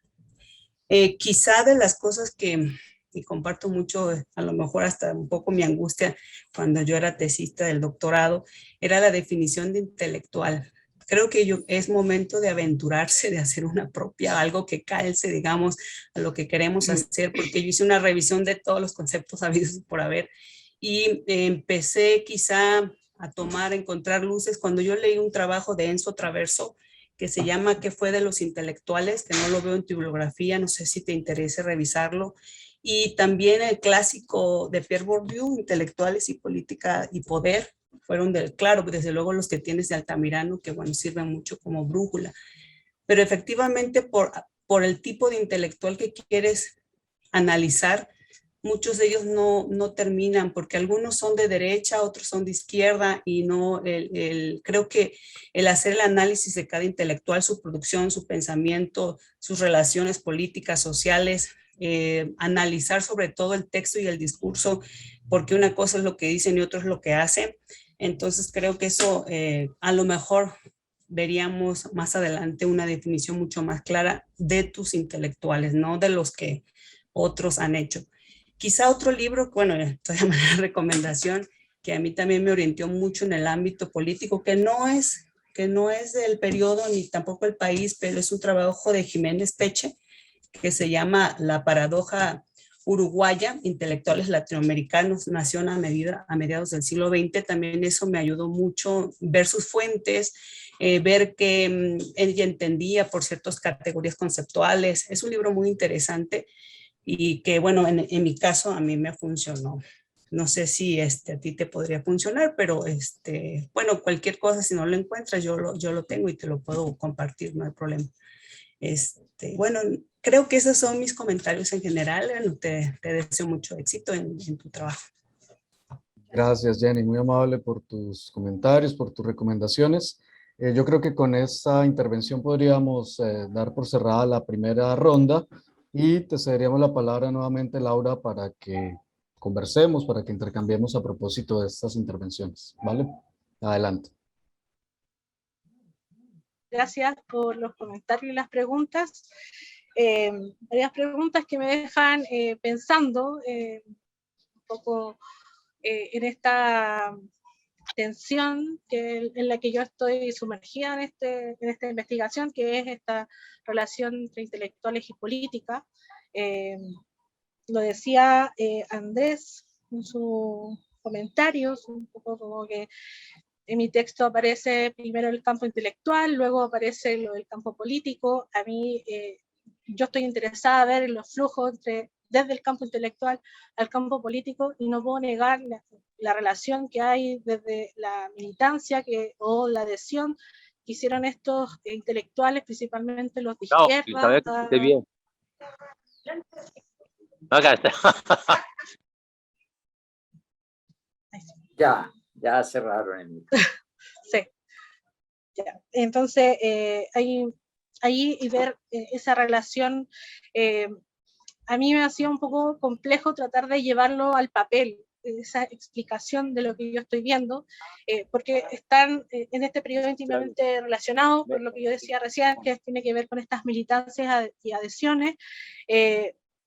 Quizá de las cosas que, y comparto mucho, a lo mejor hasta un poco mi angustia cuando yo era tesista del doctorado, era la definición de intelectual. Creo que es momento de aventurarse, de hacer una propia, algo que calce, digamos, a lo que queremos hacer, porque yo hice una revisión de todos los conceptos habidos por haber y empecé quizá a encontrar luces cuando yo leí un trabajo de Enzo Traverso que se llama ¿Qué fue de los intelectuales?, que no lo veo en tu bibliografía, no sé si te interese revisarlo. Y también el clásico de Pierre Bourdieu, Intelectuales y Política y Poder, fueron claro, desde luego los que tienes de Altamirano, que bueno, sirven mucho como brújula. Pero efectivamente por el tipo de intelectual que quieres analizar, muchos de ellos no terminan, porque algunos son de derecha, otros son de izquierda, y no, creo que el hacer el análisis de cada intelectual, su producción, su pensamiento, sus relaciones políticas, sociales, analizar sobre todo el texto y el discurso, porque una cosa es lo que dicen y otra es lo que hacen. Entonces creo que eso a lo mejor veríamos más adelante una definición mucho más clara de tus intelectuales, no de los que otros han hecho. Quizá otro libro, bueno, estoy de manera de recomendación, que a mí también me orientó mucho en el ámbito político, que no es del periodo ni tampoco el país, pero es un trabajo de Jiménez Peche, que se llama La paradoja uruguaya, intelectuales latinoamericanos, nació a mediados del siglo XX. También eso me ayudó mucho, ver sus fuentes, ver que ella entendía por ciertas categorías conceptuales. Es un libro muy interesante y que, bueno, en mi caso a mí me funcionó. No sé si a ti te podría funcionar, pero bueno, cualquier cosa, si no lo encuentras, yo lo tengo y te lo puedo compartir, no hay problema. Bueno, creo que esos son mis comentarios en general. Bueno, te deseo mucho éxito en tu trabajo. Gracias, Jenny, muy amable por tus comentarios, por tus recomendaciones. Yo creo que con esta intervención podríamos dar por cerrada la primera ronda y te cederíamos la palabra nuevamente, Laura, para que conversemos, para que intercambiemos a propósito de estas intervenciones, ¿vale? Adelante. Gracias por los comentarios y las preguntas. Varias preguntas que me dejan pensando un poco en esta tensión en la que yo estoy sumergida en esta investigación, que es esta relación entre intelectuales y política. Lo decía Andrés en sus comentarios, un poco como que en mi texto aparece primero el campo intelectual, luego aparece lo del campo político. A mí, yo estoy interesada en ver los flujos desde el campo intelectual al campo político, y no puedo negar la relación que hay desde la militancia o la adhesión que hicieron estos intelectuales, principalmente los de izquierda. Isabel, que esté bien. Acá está. Ya cerraron el micro. Sí. Ya. Entonces, ahí y ver esa relación, a mí me ha sido un poco complejo tratar de llevarlo al papel, esa explicación de lo que yo estoy viendo, porque están en este periodo íntimamente relacionados, por lo que yo decía recién, que tiene que ver con estas militancias y adhesiones,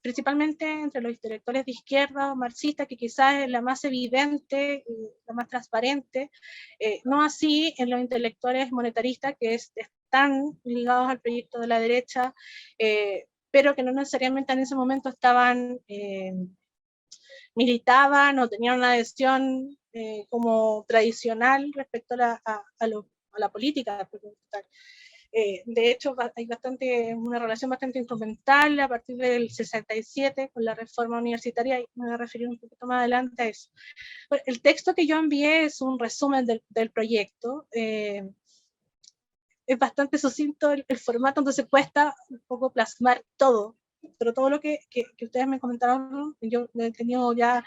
principalmente entre los intelectuales de izquierda o marxistas, que quizás es la más evidente, la más transparente, no así en los intelectuales monetaristas, que están ligados al proyecto de la derecha, pero que no necesariamente en ese momento militaban o tenían una adhesión como tradicional respecto a la política. De hecho, hay una relación bastante instrumental a partir del 67 con la reforma universitaria, y me voy a referir un poquito más adelante a eso. Bueno, el texto que yo envié es un resumen del proyecto. Es bastante sucinto el formato, entonces cuesta un poco plasmar todo, pero todo lo que ustedes me comentaron, yo lo he tenido ya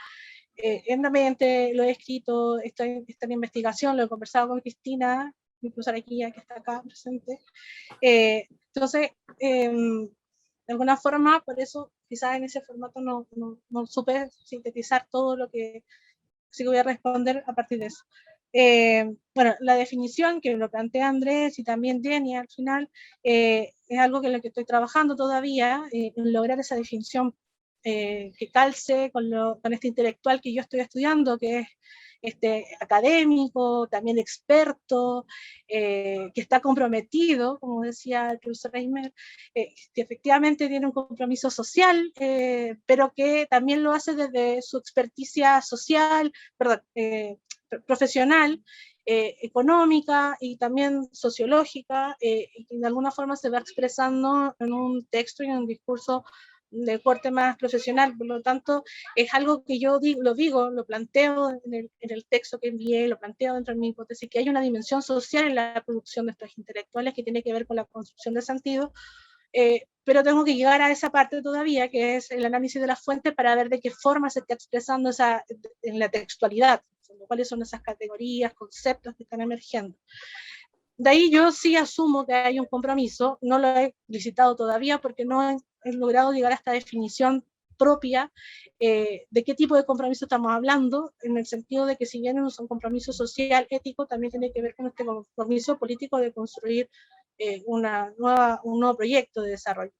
en la mente, lo he escrito, está en investigación, lo he conversado con Cristina, incluso aquí, ya que está acá presente. Entonces, de alguna forma, por eso quizás en ese formato no supe sintetizar todo lo que sí que voy a responder a partir de eso. Bueno, la definición que lo plantea Andrés y también Jenny al final, es algo en lo que estoy trabajando todavía, en lograr esa definición que calce con este intelectual que yo estoy estudiando, que es académico, también experto, que está comprometido, como decía el profesor Reimer, que efectivamente tiene un compromiso social, pero que también lo hace desde su experticia social, profesional, económica y también sociológica, y que de alguna forma se va expresando en un texto y en un discurso de corte más profesional. Por lo tanto, es algo que yo lo planteo en el texto que envié, lo planteo dentro de mi hipótesis, que hay una dimensión social en la producción de estos intelectuales que tiene que ver con la construcción de sentido, pero tengo que llegar a esa parte todavía, que es el análisis de las fuentes, para ver de qué forma se está expresando esa, en la textualidad, cuáles son esas categorías, conceptos que están emergiendo. De ahí yo sí asumo que hay un compromiso, no lo he licitado todavía porque no he logrado llegar a esta definición propia de qué tipo de compromiso estamos hablando, en el sentido de que si bien es un compromiso social, ético, también tiene que ver con este compromiso político de construir un nuevo proyecto de desarrollo.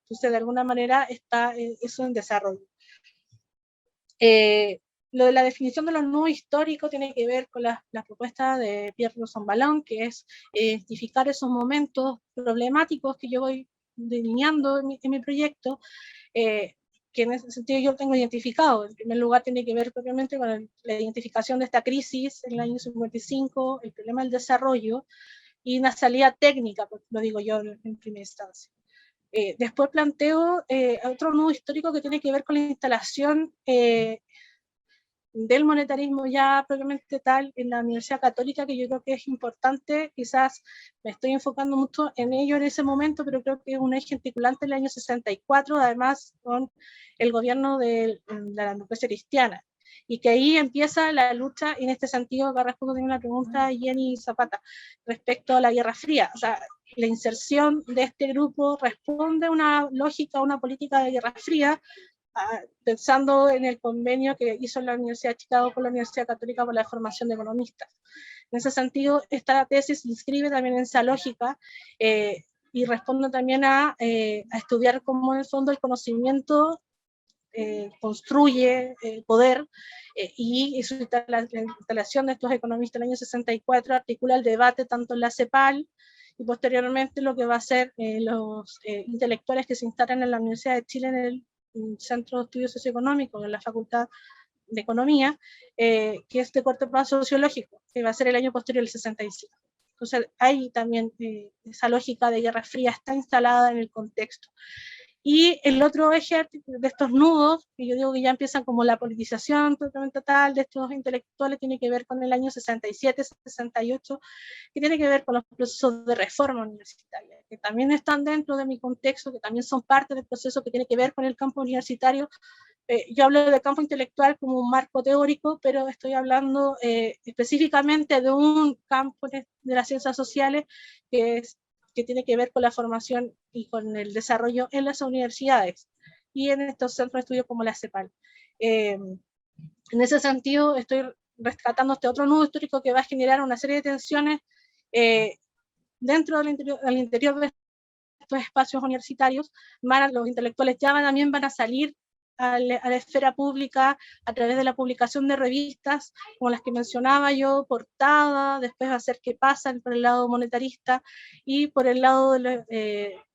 Entonces, de alguna manera está eso en desarrollo. Lo de la definición de los nudos históricos tiene que ver con la propuesta de Pierre Rosanvallon, que es identificar esos momentos problemáticos que yo voy delineando en mi proyecto, que en ese sentido yo tengo identificado. En primer lugar, tiene que ver propiamente con la identificación de esta crisis en el año 55, el problema del desarrollo, y una salida técnica, lo digo yo en primera instancia. Después planteo otro nudo histórico que tiene que ver con la instalación del monetarismo ya propiamente tal en la Universidad Católica, que yo creo que es importante. Quizás me estoy enfocando mucho en ello en ese momento, pero creo que es un eje articulante del año 64, además con el gobierno de la democracia cristiana, y que ahí empieza la lucha. En este sentido, va a responder una pregunta a Jenny Zapata respecto a la Guerra Fría. O sea, la inserción de este grupo responde a una lógica, una política de Guerra Fría, pensando en el convenio que hizo la Universidad de Chicago con la Universidad Católica por la formación de economistas. En ese sentido, esta tesis se inscribe también en esa lógica y responde también a estudiar cómo en el fondo el conocimiento construye poder, y su la instalación de estos economistas en el año 64 articula el debate tanto en la CEPAL y posteriormente lo que va a ser los intelectuales que se instalan en la Universidad de Chile en el Centro de Estudios Socioeconómicos, en la Facultad de Economía, que es de corto plazo sociológico, que va a ser el año posterior, el 65. Entonces, ahí también esa lógica de Guerra Fría está instalada en el contexto. Y el otro eje de estos nudos, que yo digo que ya empiezan como la politización totalmente total de estos intelectuales, tiene que ver con el año 67, 68, que tiene que ver con los procesos de reforma universitaria, que también están dentro de mi contexto, que también son parte del proceso que tiene que ver con el campo universitario. Yo hablo del campo intelectual como un marco teórico, pero estoy hablando específicamente de un campo de las ciencias sociales que tiene que ver con la formación y con el desarrollo en las universidades y en estos centros de estudio como la CEPAL. En ese sentido, estoy rescatando este otro nudo histórico que va a generar una serie de tensiones dentro del interior de estos espacios universitarios. Los intelectuales ya también van a salir a la esfera pública a través de la publicación de revistas como las que mencionaba yo, Portada, después va a ser ¿Qué pasa? Por el lado monetarista, y por el lado de los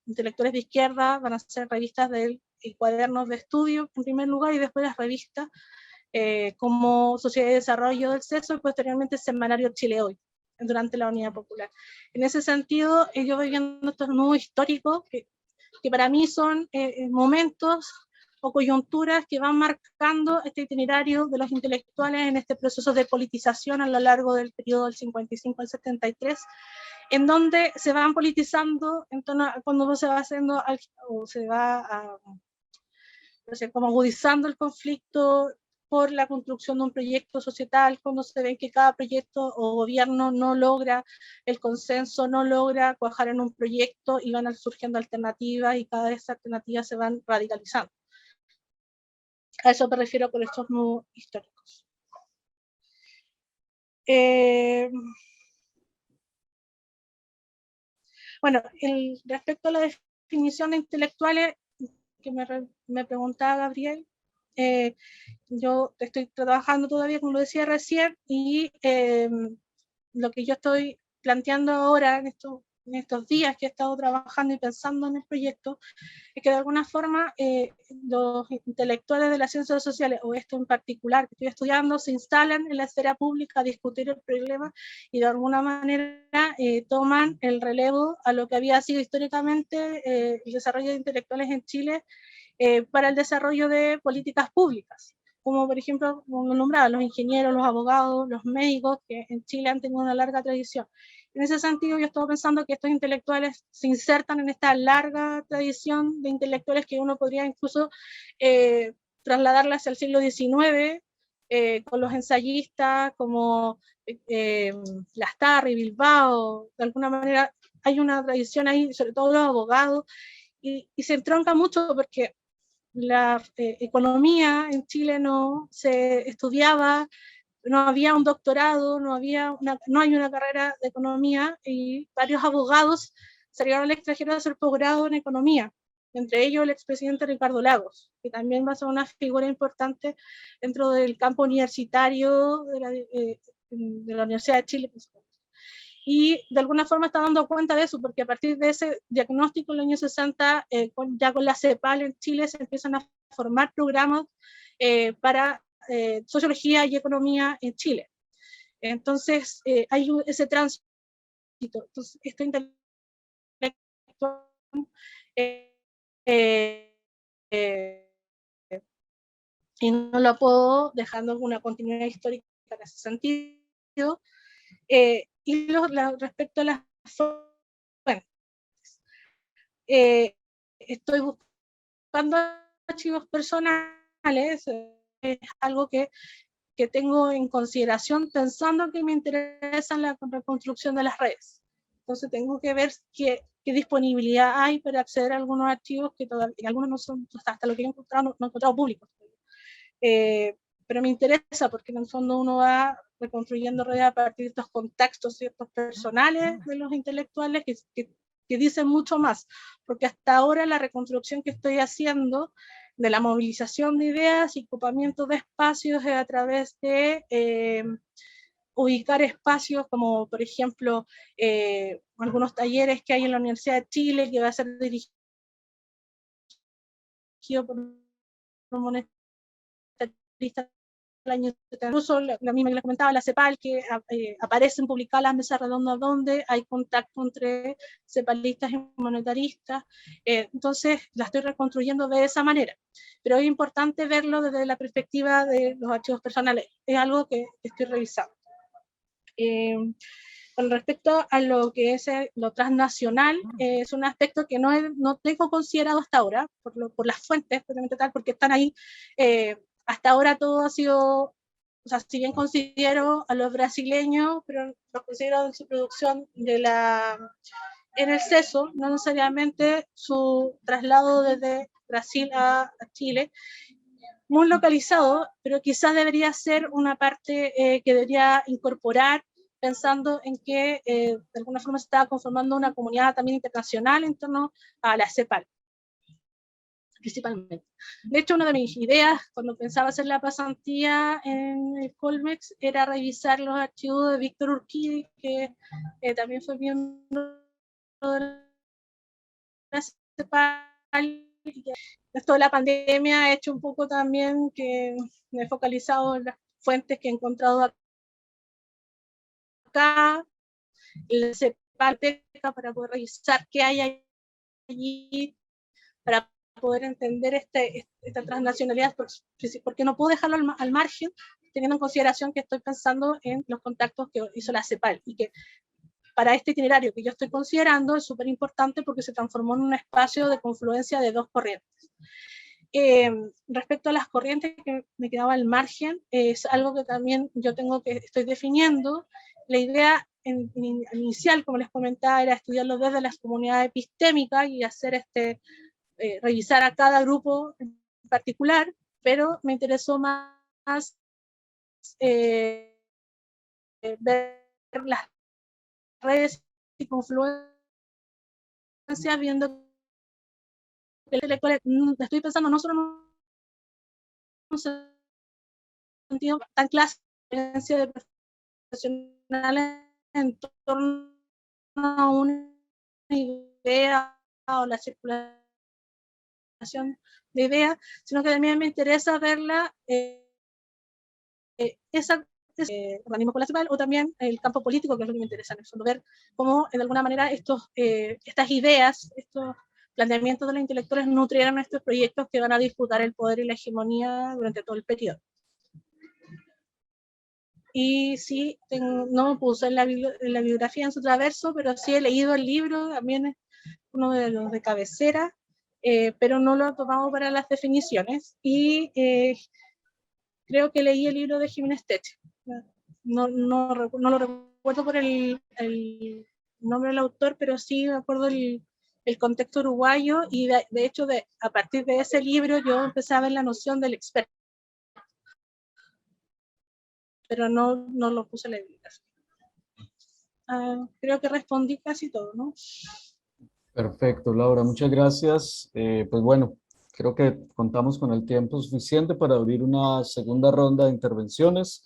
intelectuales de izquierda van a ser revistas de cuadernos de estudio en primer lugar, y después las revistas como Sociedad de Desarrollo del CESO y posteriormente Semanario Chile Hoy durante la Unidad Popular. En ese sentido, yo voy viendo estos nudos históricos que para mí son momentos o coyunturas que van marcando este itinerario de los intelectuales en este proceso de politización a lo largo del periodo del 55 al 73, en donde se van politizando en torno a cuando se va haciendo o se va como agudizando el conflicto por la construcción de un proyecto societal, cuando se ve que cada proyecto o gobierno no logra el consenso, no logra cuajar en un proyecto, y van surgiendo alternativas y cada vez esas alternativas se van radicalizando. A eso me refiero con estos nudos históricos. Bueno, respecto a la definición de intelectuales que me preguntaba Gabriel, yo estoy trabajando todavía, como lo decía recién, y lo que yo estoy planteando ahora en estos días que he estado trabajando y pensando en el proyecto, es que de alguna forma los intelectuales de las ciencias sociales, o esto en particular que estoy estudiando, se instalan en la esfera pública a discutir el problema y de alguna manera toman el relevo a lo que había sido históricamente el desarrollo de intelectuales en Chile para el desarrollo de políticas públicas. como por ejemplo, como nombraba, los ingenieros, los abogados, los médicos, que en Chile han tenido una larga tradición. En ese sentido, yo estaba pensando que estos intelectuales se insertan en esta larga tradición de intelectuales que uno podría incluso trasladarla hacia el siglo XIX, con los ensayistas como Lastarri, Bilbao, de alguna manera hay una tradición ahí, sobre todo los abogados, y se entronca mucho porque la economía en Chile no se estudiaba, no había un doctorado, no hay una carrera de economía, y varios abogados salieron al extranjero a hacer posgrado en economía, entre ellos el expresidente Ricardo Lagos, que también va a ser una figura importante dentro del campo universitario de la Universidad de Chile. Y de alguna forma está dando cuenta de eso, porque a partir de ese diagnóstico en los años 60, ya con la CEPAL en Chile se empiezan a formar programas para sociología y economía en Chile. Entonces, hay ese tránsito. Entonces, esto intelectual y no lo puedo dejando una continuidad histórica en ese sentido. Y respecto a las fuentes, estoy buscando archivos personales, es algo que tengo en consideración pensando que me interesa en la reconstrucción de las redes. Entonces tengo que ver qué disponibilidad hay para acceder a algunos archivos que todavía, algunos no son, hasta lo que he encontrado, no he encontrado públicos. Pero me interesa porque en el fondo uno va reconstruyendo redes a partir de estos contextos ciertos personales de los intelectuales que dicen mucho más, porque hasta ahora la reconstrucción que estoy haciendo de la movilización de ideas y ocupamiento de espacios es a través de ubicar espacios como por ejemplo algunos talleres que hay en la Universidad de Chile que va a ser dirigido por un monetarista del año 70. Incluso la misma que les comentaba, la CEPAL, que aparecen publicadas las mesas redondas donde hay contacto entre cepalistas y monetaristas. Entonces la estoy reconstruyendo de esa manera. Pero es importante verlo desde la perspectiva de los archivos personales. Es algo que estoy revisando. Con respecto a lo que es lo transnacional, es un aspecto que no tengo considerado hasta ahora, por las fuentes, porque están ahí. Hasta ahora todo ha sido, o sea, si bien considero a los brasileños, pero los considero en su producción en el CESO, no necesariamente su traslado desde Brasil a Chile, muy localizado, pero quizás debería ser una parte que debería incorporar, pensando en que de alguna forma se estaba conformando una comunidad también internacional en torno a la CEPAL, principalmente. De hecho, una de mis ideas cuando pensaba hacer la pasantía en el Colmex era revisar los archivos de Víctor Urquidi, que también fue miembro de la CEPAL, y que esto de la pandemia ha hecho un poco también que me he focalizado en las fuentes que he encontrado acá, la CEPAL para poder revisar qué hay allí, para poder entender esta transnacionalidad, porque no puedo dejarlo al margen, teniendo en consideración que estoy pensando en los contactos que hizo la CEPAL, y que para este itinerario que yo estoy considerando es súper importante porque se transformó en un espacio de confluencia de dos corrientes. Respecto a las corrientes que me quedaba al margen, es algo que también estoy definiendo. La idea inicial, como les comentaba, era estudiarlo desde las comunidades epistémicas y hacer revisar a cada grupo en particular, pero me interesó más ver las redes y confluencias, viendo que intelectuales, estoy pensando no solo en un sentido tan clásico de profesionales en torno a una idea o la circulación de ideas, sino que también me interesa verla organismo colateral, o también el campo político, que es lo que me interesa en el fondo, ver cómo de alguna manera estas ideas, estos planteamientos de los intelectuales nutrieron estos proyectos que van a disputar el poder y la hegemonía durante todo el periodo. y sí, no puse en la bibliografía en su traverso, pero sí he leído el libro, también es uno de los de cabecera, pero no lo he tomado para las definiciones, y creo que leí el libro de Jiménez Tech. No lo recuerdo por el nombre del autor, pero sí me acuerdo el contexto uruguayo, y de hecho a partir de ese libro yo empecé a ver la noción del experto, pero no lo puse en la bibliografía. Creo que respondí casi todo, ¿no? Perfecto, Laura, muchas gracias. Pues bueno, creo que contamos con el tiempo suficiente para abrir una segunda ronda de intervenciones.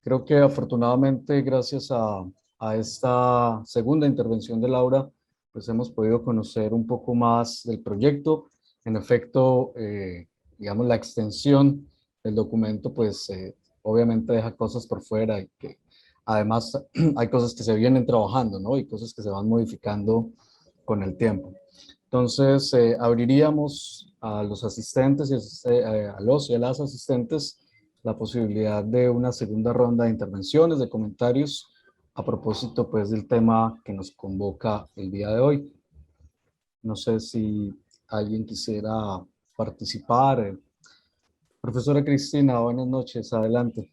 Creo que afortunadamente, gracias a esta segunda intervención de Laura, pues hemos podido conocer un poco más del proyecto. En efecto, digamos, la extensión del documento, pues obviamente deja cosas por fuera y que además hay cosas que se vienen trabajando, ¿no? Y cosas que se van modificando con el tiempo. Entonces, abriríamos a los asistentes y a los y a las asistentes la posibilidad de una segunda ronda de intervenciones, de comentarios, a propósito pues del tema que nos convoca el día de hoy. No sé si alguien quisiera participar. Profesora Cristina, buenas noches, adelante.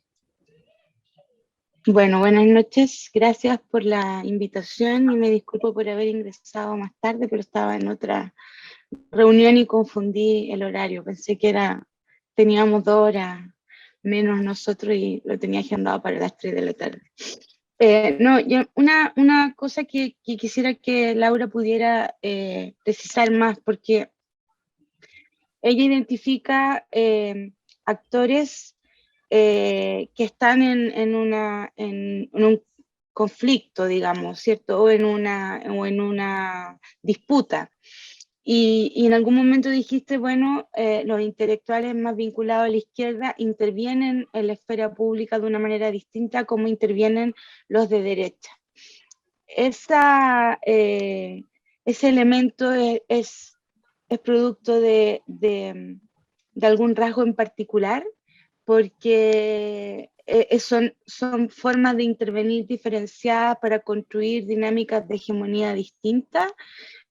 Bueno, buenas noches. Gracias por la invitación y me disculpo por haber ingresado más tarde, pero estaba en otra reunión y confundí el horario. Pensé que teníamos 2 horas menos nosotros y lo tenía agendado para las 3 de la tarde. No, una cosa que quisiera que Laura pudiera precisar más, porque ella identifica actores que están en un conflicto, digamos, ¿cierto? O en una disputa. Y en algún momento dijiste, bueno, los intelectuales más vinculados a la izquierda intervienen en la esfera pública de una manera distinta a como intervienen los de derecha. Ese elemento es producto de algún rasgo en particular, porque son formas de intervenir diferenciadas para construir dinámicas de hegemonía distintas.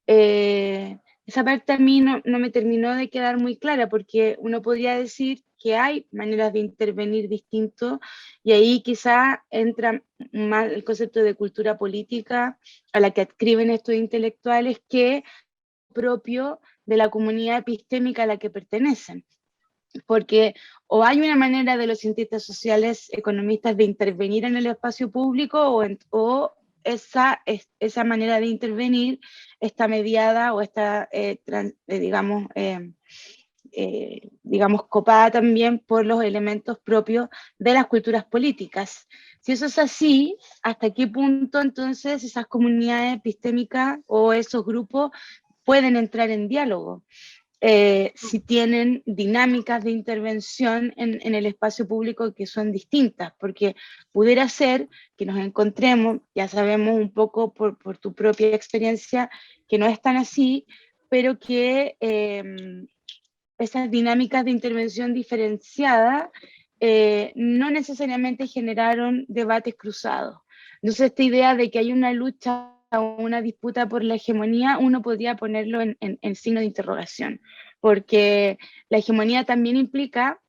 Esa parte a mí no me terminó de quedar muy clara, porque uno podría decir que hay maneras de intervenir distinto, y ahí quizá entra más el concepto de cultura política a la que adscriben estos intelectuales, que propio de la comunidad epistémica a la que pertenecen. Porque o hay una manera de los cientistas sociales economistas de intervenir en el espacio público, o esa manera de intervenir está mediada o está, digamos, copada también por los elementos propios de las culturas políticas. Si eso es así, ¿hasta qué punto entonces esas comunidades epistémicas o esos grupos pueden entrar en diálogo? Si tienen dinámicas de intervención en el espacio público que son distintas, porque pudiera ser que nos encontremos, ya sabemos un poco por tu propia experiencia, que no es tan así, pero que esas dinámicas de intervención diferenciada no necesariamente generaron debates cruzados. Entonces, esta idea de que hay una lucha o una disputa por la hegemonía, uno podría ponerlo en signo de interrogación, porque la hegemonía también implica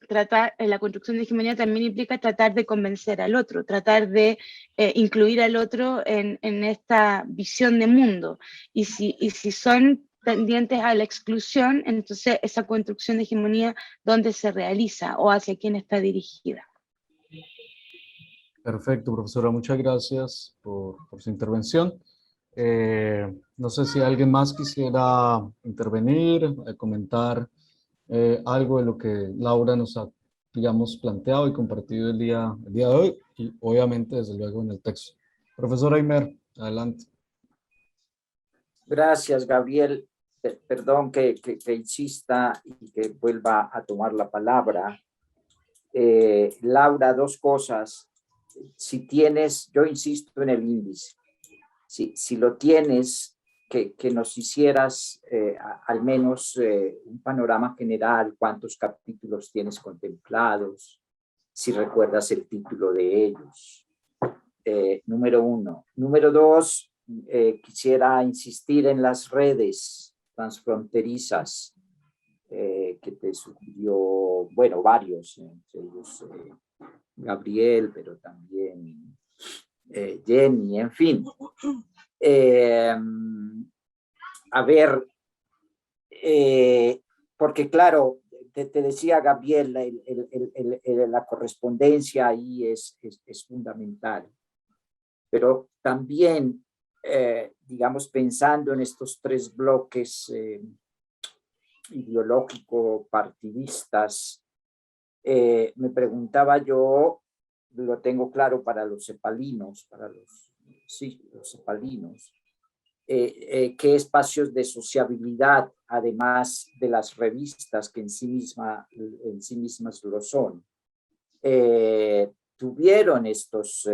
la construcción de hegemonía también implica tratar de convencer al otro, tratar de incluir al otro en esta visión de mundo. Y si son tendientes a la exclusión, entonces esa construcción de hegemonía, ¿dónde se realiza o hacia quién está dirigida? Perfecto, profesora, muchas gracias por su intervención. No sé si alguien más quisiera intervenir, comentar algo de lo que Laura nos ha, digamos, planteado y compartido el día de hoy, y obviamente, desde luego, en el texto. Profesora Aymer, adelante. Gracias, Gabriel. Perdón que insista y que vuelva a tomar la palabra. Laura, 2 cosas. Si tienes, yo insisto en el índice, si lo tienes, que nos hicieras al menos un panorama general, cuántos capítulos tienes contemplados, si recuerdas el título de ellos. Número 1. Número 2, quisiera insistir en las redes transfronterizas que te sugirió, bueno, varios, entre ellos Gabriel, pero también Jenny, en fin. A ver, porque claro, te decía Gabriel, la correspondencia ahí es fundamental, pero también, digamos, pensando en estos tres bloques ideológico-partidistas, me preguntaba yo, lo tengo claro para los cepalinos, los cepalinos, qué espacios de sociabilidad, además de las revistas que en sí mismas lo son, tuvieron estos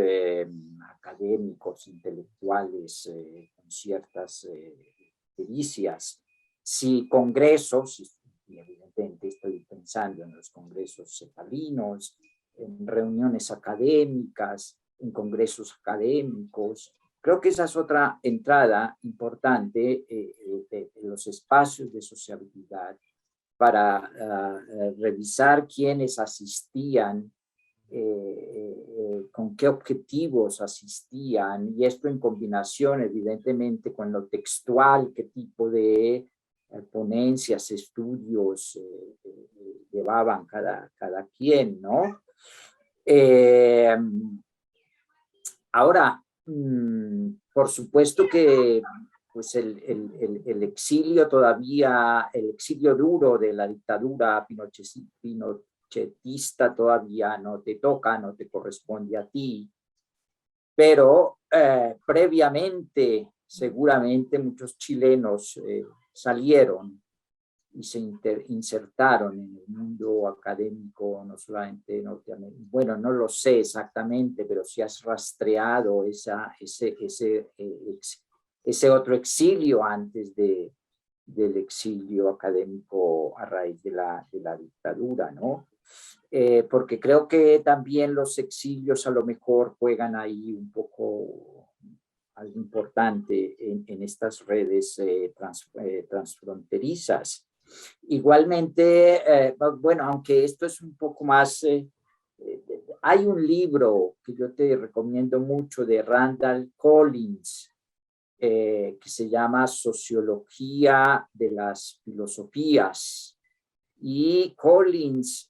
académicos, intelectuales con ciertas pericias, si congresos, y evidentemente estoy pensando en los congresos cepalinos, en reuniones académicas, en congresos académicos. Creo que esa es otra entrada importante de los espacios de sociabilidad para revisar quiénes asistían, con qué objetivos asistían, y esto en combinación evidentemente con lo textual, qué tipo de ponencias, estudios llevaban cada quien, ¿no? Ahora, por supuesto que pues el exilio todavía, el exilio duro de la dictadura pinochetista todavía no te toca, no te corresponde a ti, pero previamente seguramente muchos chilenos salieron y se insertaron en el mundo académico, no solamente norteamericano. Bueno, no lo sé exactamente, pero si has rastreado ese otro exilio antes del exilio académico a raíz de la dictadura, ¿no? Porque creo que también los exilios a lo mejor juegan ahí un poco algo importante en estas redes transfronterizas. Igualmente, bueno, aunque esto es un poco más, hay un libro que yo te recomiendo mucho de Randall Collins, que se llama Sociología de las Filosofías. Y Collins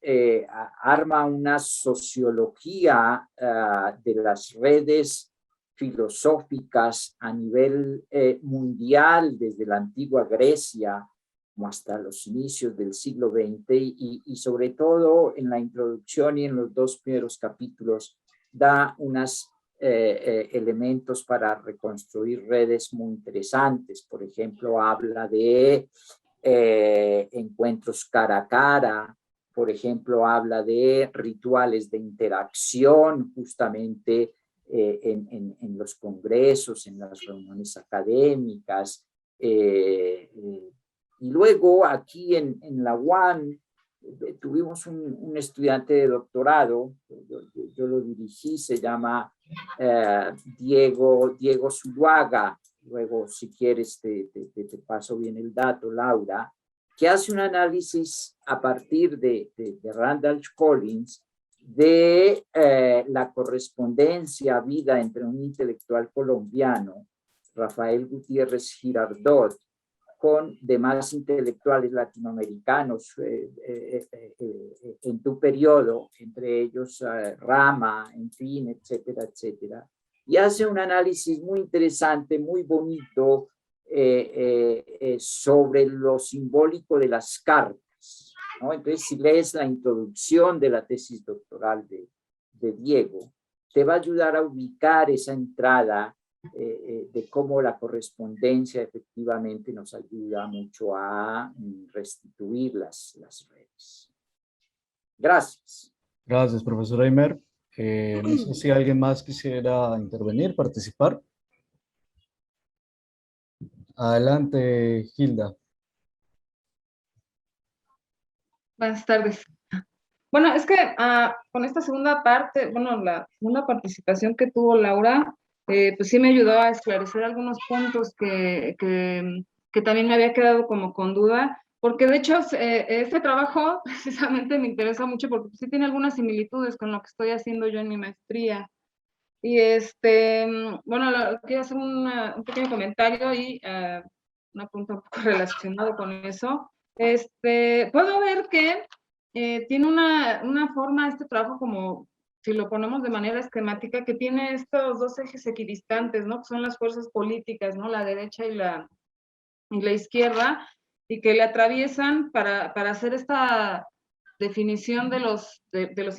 arma una sociología de las redes filosóficas a nivel mundial, desde la antigua Grecia hasta los inicios del siglo XX, y sobre todo en la introducción y en los dos primeros capítulos da unos elementos para reconstruir redes muy interesantes. Por ejemplo, habla de encuentros cara a cara, por ejemplo, habla de rituales de interacción justamente en los congresos, en las reuniones académicas, y luego aquí en la UAM tuvimos un estudiante de doctorado, yo lo dirigí, se llama Diego Zuluaga. Luego, si quieres, te paso bien el dato, Laura, que hace un análisis a partir de Randall Collins de la correspondencia habida entre un intelectual colombiano, Rafael Gutiérrez Girardot, con demás intelectuales latinoamericanos en tu periodo, entre ellos Rama, en fin, etcétera, etcétera. Y hace un análisis muy interesante, muy bonito, sobre lo simbólico de las cartas, ¿no? Entonces, si lees la introducción de la tesis doctoral de Diego, te va a ayudar a ubicar esa entrada de cómo la correspondencia efectivamente nos ayuda mucho a restituir las redes. Gracias. Gracias, profesor Aymer. No sé si alguien más quisiera intervenir, participar. Adelante, Hilda. Buenas tardes. Bueno, es que con esta segunda parte, bueno, la segunda participación que tuvo Laura, pues sí me ayudó a esclarecer algunos puntos que también me había quedado como con duda, porque de hecho este trabajo precisamente me interesa mucho porque sí tiene algunas similitudes con lo que estoy haciendo yo en mi maestría. Y bueno, quiero hacer un pequeño comentario y una pregunta un poco relacionado con eso. Puedo ver que tiene una forma este trabajo como, si lo ponemos de manera esquemática, que tiene estos dos ejes equidistantes, ¿no? Que son las fuerzas políticas, ¿no? La derecha y la izquierda, y que le atraviesan para hacer esta definición de los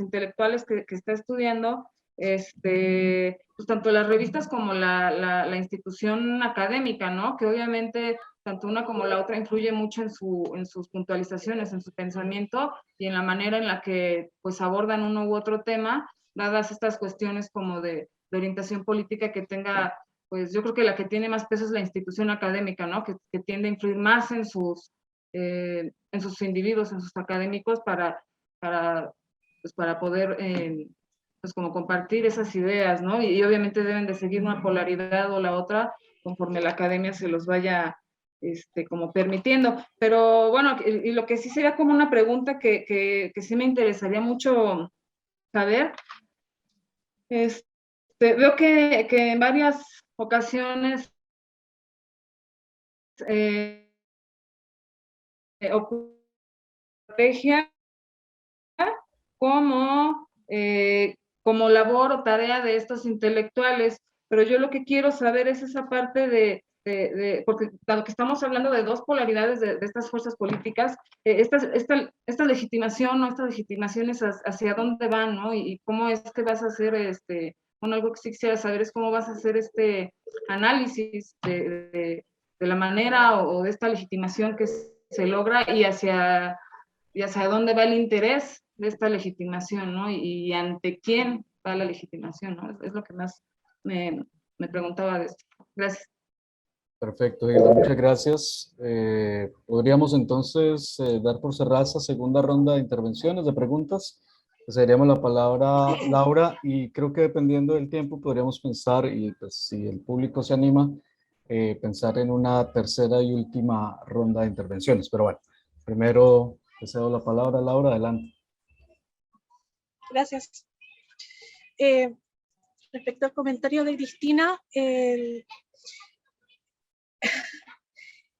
intelectuales que está estudiando, pues tanto las revistas como la institución académica, ¿no? Que obviamente tanto una como la otra influye mucho en sus puntualizaciones, en su pensamiento y en la manera en la que pues abordan uno u otro tema, dadas estas cuestiones como de orientación política que tenga, pues yo creo que la que tiene más peso es la institución académica, ¿no? Que tiende a influir más en sus individuos, en sus académicos pues para poder pues como compartir esas ideas, ¿no? Y obviamente deben de seguir una polaridad o la otra conforme la academia se los vaya como permitiendo. Pero bueno, y lo que sí sería como una pregunta que sí me interesaría mucho saber, veo que en varias ocasiones estrategia como, como labor o tarea de estos intelectuales, pero yo lo que quiero saber es esa parte porque dado que estamos hablando de dos polaridades de estas fuerzas políticas, esta legitimación o estas legitimaciones hacia dónde van, ¿no? Y cómo es que vas a hacer, bueno, algo que sí quisiera saber es cómo vas a hacer este análisis de la manera o de esta legitimación que se logra y hacia dónde va el interés de esta legitimación, ¿no? Y ante quién va la legitimación, ¿no? Es lo que más me preguntaba de esto. Gracias. Perfecto, Hilda, muchas gracias. Podríamos entonces dar por cerrada esta segunda ronda de intervenciones, de preguntas. Le cederíamos la palabra a Laura y creo que dependiendo del tiempo podríamos pensar, y pues si el público se anima, pensar en una tercera y última ronda de intervenciones. Pero bueno, primero le cedo la palabra a Laura, adelante. Gracias. Respecto al comentario de Cristina,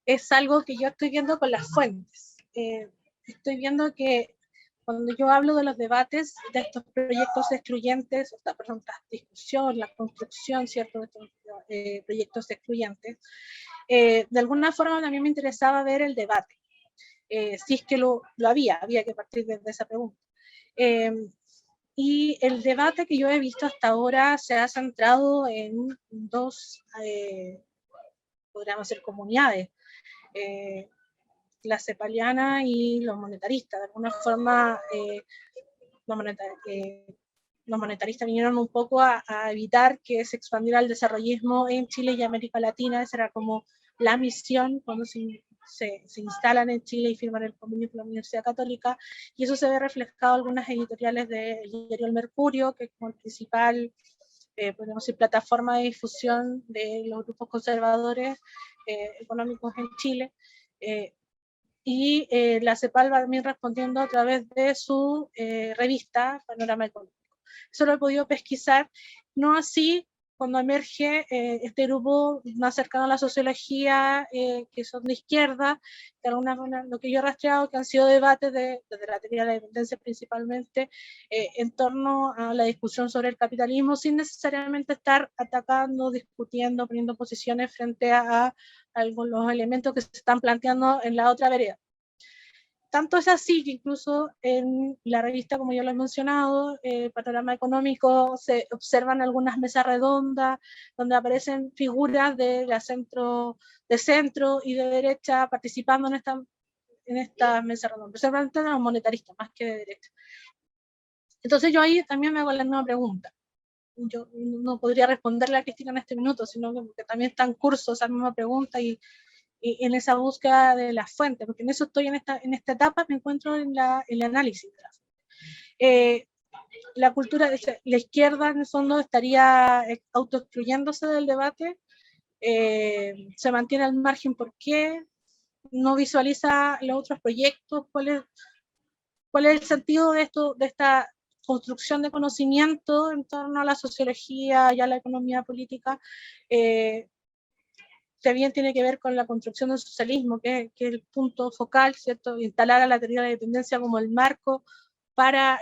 es algo que yo estoy viendo con las fuentes. Estoy viendo que cuando yo hablo de los debates de estos proyectos excluyentes, esta discusión, la construcción, ¿cierto?, de estos proyectos excluyentes, de alguna forma también me interesaba ver el debate, si es que lo había que partir de esa pregunta. Y el debate que yo he visto hasta ahora se ha centrado en dos, podríamos decir, comunidades, la cepaliana y los monetaristas. De alguna forma, los monetaristas vinieron un poco a evitar que se expandiera el desarrollismo en Chile y América Latina. Esa era como la misión cuando se instalan en Chile y firman el convenio con la Universidad Católica, y eso se ve reflejado en algunas editoriales del diario El Mercurio, que es como el principal, podemos decir, plataforma de difusión de los grupos conservadores económicos en Chile, y la CEPAL va también respondiendo a través de su revista Panorama Económico. Eso lo he podido pesquisar, no así cuando emerge este grupo más cercano a la sociología, que son de izquierda, de alguna manera, lo que yo he rastreado, que han sido debates desde la teoría de la dependencia principalmente, en torno a la discusión sobre el capitalismo, sin necesariamente estar atacando, discutiendo, poniendo posiciones frente a algunos elementos que se están planteando en la otra vereda. Tanto es así que incluso en la revista, como yo lo he mencionado, Panorama Económico, se observan algunas mesas redondas donde aparecen figuras de centro y de derecha participando en esta mesa redonda, principalmente los monetaristas, más que de derecha. Entonces yo ahí también me hago la misma pregunta. Yo no podría responderle a Cristina en este minuto, sino que también está en curso esa misma pregunta y en esa búsqueda de la fuente, porque en eso estoy en esta etapa, me encuentro en el análisis de la fuente. la cultura, la izquierda en el fondo estaría autoexcluyéndose del debate, se mantiene al margen. ¿Por qué? No visualiza los otros proyectos. ¿Cuál es el sentido de esto, de esta construcción de conocimiento en torno a la sociología y a la economía política? También tiene que ver con la construcción del socialismo, que es el punto focal, ¿cierto? Instalar a la teoría de la dependencia como el marco para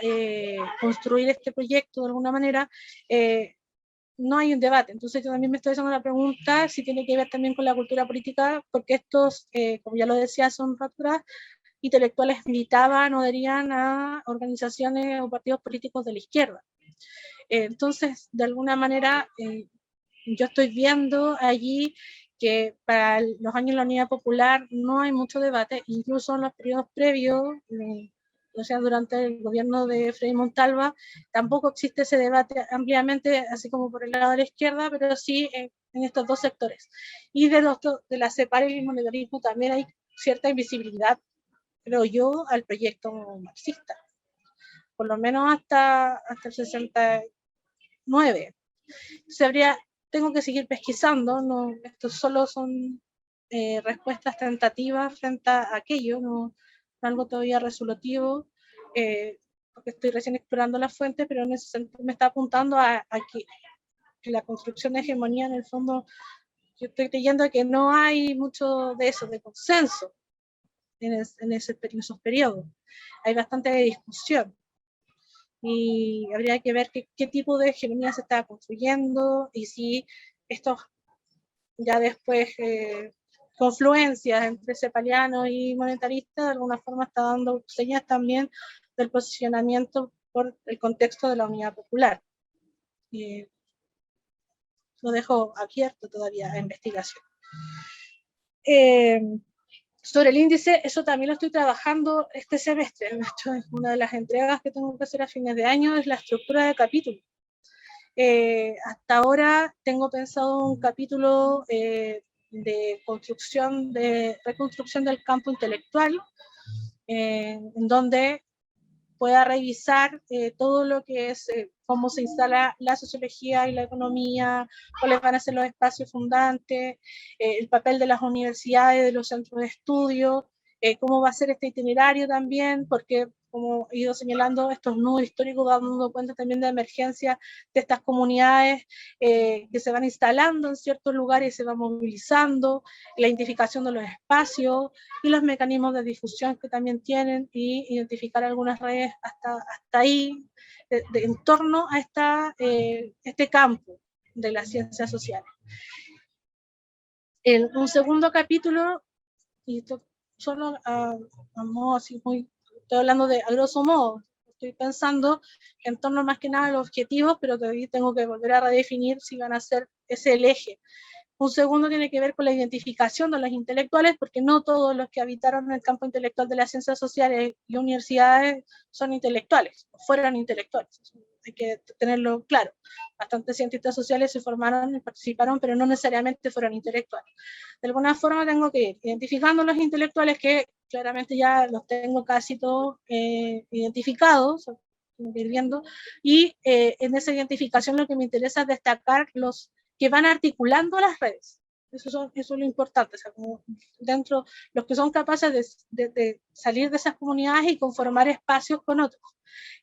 construir este proyecto de alguna manera. No hay un debate. Entonces yo también me estoy haciendo la pregunta si tiene que ver también con la cultura política, porque estos, como ya lo decía, son raturas intelectuales, militaban o adherían a organizaciones o partidos políticos de la izquierda. Entonces, de alguna manera, yo estoy viendo allí que para los años de la Unidad Popular no hay mucho debate, incluso en los periodos previos, o sea, durante el gobierno de Frei Montalva, tampoco existe ese debate ampliamente, así como por el lado de la izquierda, pero sí en estos dos sectores. Y de la CEPAL y el monetarismo también hay cierta invisibilidad, creo yo, al proyecto marxista, por lo menos hasta el 69. Tengo que seguir pesquisando, no, estos solo son respuestas tentativas frente a aquello, no algo todavía resolutivo, porque estoy recién explorando las fuentes, pero en ese sentido me está apuntando a que la construcción de hegemonía, en el fondo, yo estoy creyendo que no hay mucho de eso, de consenso en esos periodos. Hay bastante discusión. Y habría que ver qué tipo de hegemonía se está construyendo y si estos ya después confluencias entre cepaliano y monetarista de alguna forma está dando señas también del posicionamiento por el contexto de la Unidad Popular. Lo dejo abierto todavía a investigación. Sobre el índice, eso también lo estoy trabajando este semestre. De hecho, es una de las entregas que tengo que hacer a fines de año, es la estructura de capítulos. Hasta ahora tengo pensado un capítulo de reconstrucción del campo intelectual, en donde pueda revisar todo lo que es cómo se instala la sociología y la economía, cuáles van a ser los espacios fundantes, el papel de las universidades, de los centros de estudio, cómo va a ser este itinerario también, porque como he ido señalando, estos nudos históricos van dando cuenta también de emergencia de estas comunidades que se van instalando en ciertos lugares y se van movilizando, la identificación de los espacios y los mecanismos de difusión que también tienen, y identificar algunas redes hasta ahí, en torno a este campo de las ciencias sociales. En un segundo capítulo, y esto solo a modo así muy, estoy hablando de a grosso modo, estoy pensando en torno más que nada a los objetivos, pero todavía tengo que volver a redefinir si van a ser ese el eje. Un segundo tiene que ver con la identificación de los intelectuales, porque no todos los que habitaron el campo intelectual de las ciencias sociales y universidades son intelectuales, o fueron intelectuales. Hay que tenerlo claro. Bastantes cientistas sociales se formaron y participaron, pero no necesariamente fueron intelectuales. De alguna forma tengo que ir identificando los intelectuales, que claramente ya los tengo casi todos identificados, tengo que ir viendo, y en esa identificación lo que me interesa es destacar los que van articulando las redes. Eso es lo importante, o sea, como dentro, los que son capaces de salir de esas comunidades y conformar espacios con otros.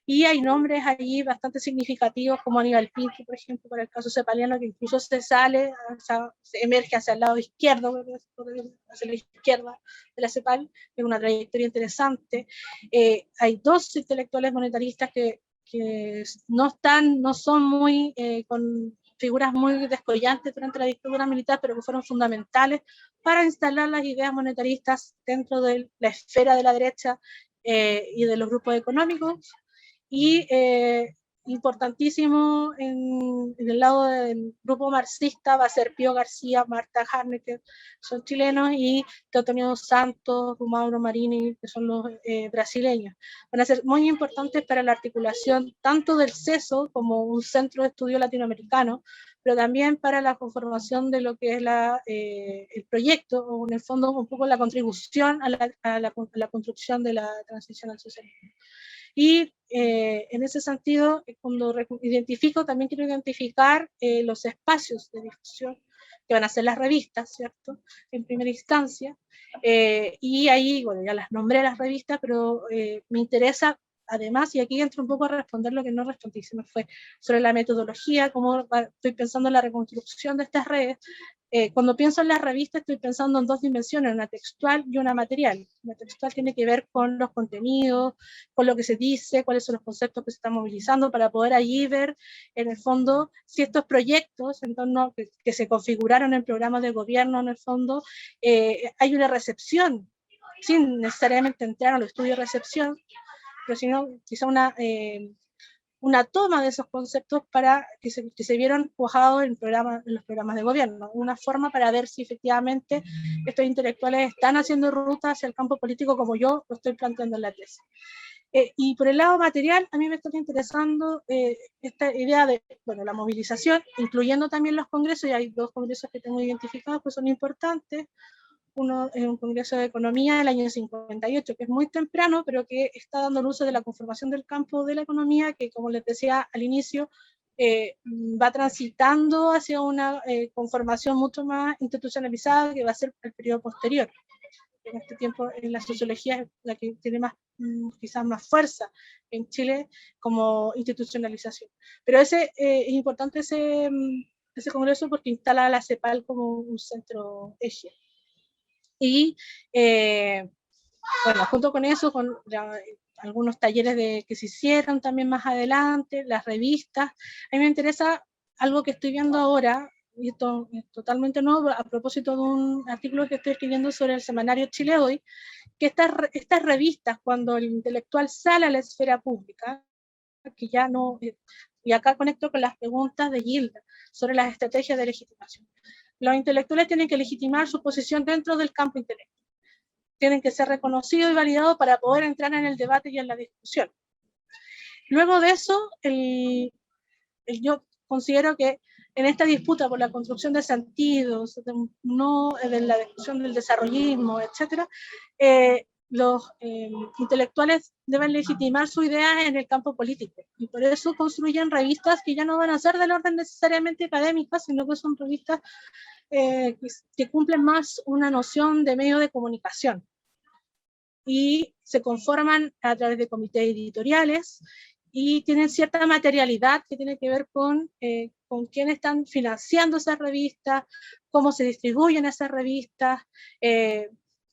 Y hay nombres allí bastante significativos, como Aníbal Pinto, por ejemplo, para el caso cepaliano, que incluso se emerge hacia el lado izquierdo, hacia la izquierda de la CEPAL, es una trayectoria interesante. Hay dos intelectuales monetaristas que no son muy con figuras muy descollantes durante la dictadura militar, pero que fueron fundamentales para instalar las ideas monetaristas dentro de la esfera de la derecha y de los grupos económicos. Y importantísimo en el lado del grupo marxista va a ser Pío García, Marta Harnett, que son chilenos, y Teotonio Santos, Mauro Marini, que son los brasileños. Van a ser muy importantes para la articulación tanto del CESO como un centro de estudio latinoamericano, pero también para la conformación de lo que es el proyecto, o en el fondo un poco la contribución a la construcción de la transición al socialismo. Y en ese sentido, cuando identifico, también quiero identificar los espacios de difusión que van a ser las revistas, ¿cierto? En primera instancia. Y ahí, bueno, ya las nombré las revistas, pero me interesa, además, y aquí entro un poco a responder lo que no respondí, se me fue, sobre la metodología, cómo estoy pensando en la reconstrucción de estas redes. Cuando pienso en las revistas estoy pensando en dos dimensiones, una textual y una material. La textual tiene que ver con los contenidos, con lo que se dice, cuáles son los conceptos que se están movilizando para poder allí ver, en el fondo, si estos proyectos en torno que se configuraron en programas de gobierno, en el fondo, hay una recepción, sin necesariamente entrar a los estudios de recepción, pero sino quizá una toma de esos conceptos para que se vieron cuajados en los programas de gobierno, una forma para ver si efectivamente estos intelectuales están haciendo ruta hacia el campo político como yo lo estoy planteando en la tesis. Y por el lado material, a mí me está interesando esta idea de, bueno, la movilización, incluyendo también los congresos, y hay dos congresos que tengo identificados que son importantes. Uno es un congreso de economía del año 58, que es muy temprano, pero que está dando luz de la conformación del campo de la economía, que como les decía al inicio, va transitando hacia una conformación mucho más institucionalizada, que va a ser el periodo posterior. En este tiempo, en la sociología es la que tiene más, quizás más fuerza en Chile como institucionalización. Pero es importante ese congreso porque instala a la CEPAL como un centro eje. Y bueno, junto con eso, con algunos talleres que se hicieron también más adelante, las revistas, a mí me interesa algo que estoy viendo ahora, y esto es totalmente nuevo, a propósito de un artículo que estoy escribiendo sobre el semanario Chile Hoy, que estas revistas, cuando el intelectual sale a la esfera pública, que ya no, y acá conecto con las preguntas de Gilda sobre las estrategias de legitimación. Los intelectuales tienen que legitimar su posición dentro del campo intelectual. Tienen que ser reconocidos y validados para poder entrar en el debate y en la discusión. Luego de eso, yo considero que en esta disputa por la construcción de sentidos, de la discusión del desarrollismo, etc., los intelectuales deben legitimar su idea en el campo político. Y por eso construyen revistas que ya no van a ser del orden necesariamente académicas, sino que son revistas que cumplen más una noción de medio de comunicación. Y se conforman a través de comités editoriales y tienen cierta materialidad que tiene que ver con quién están financiando esas revistas, cómo se distribuyen esas revistas,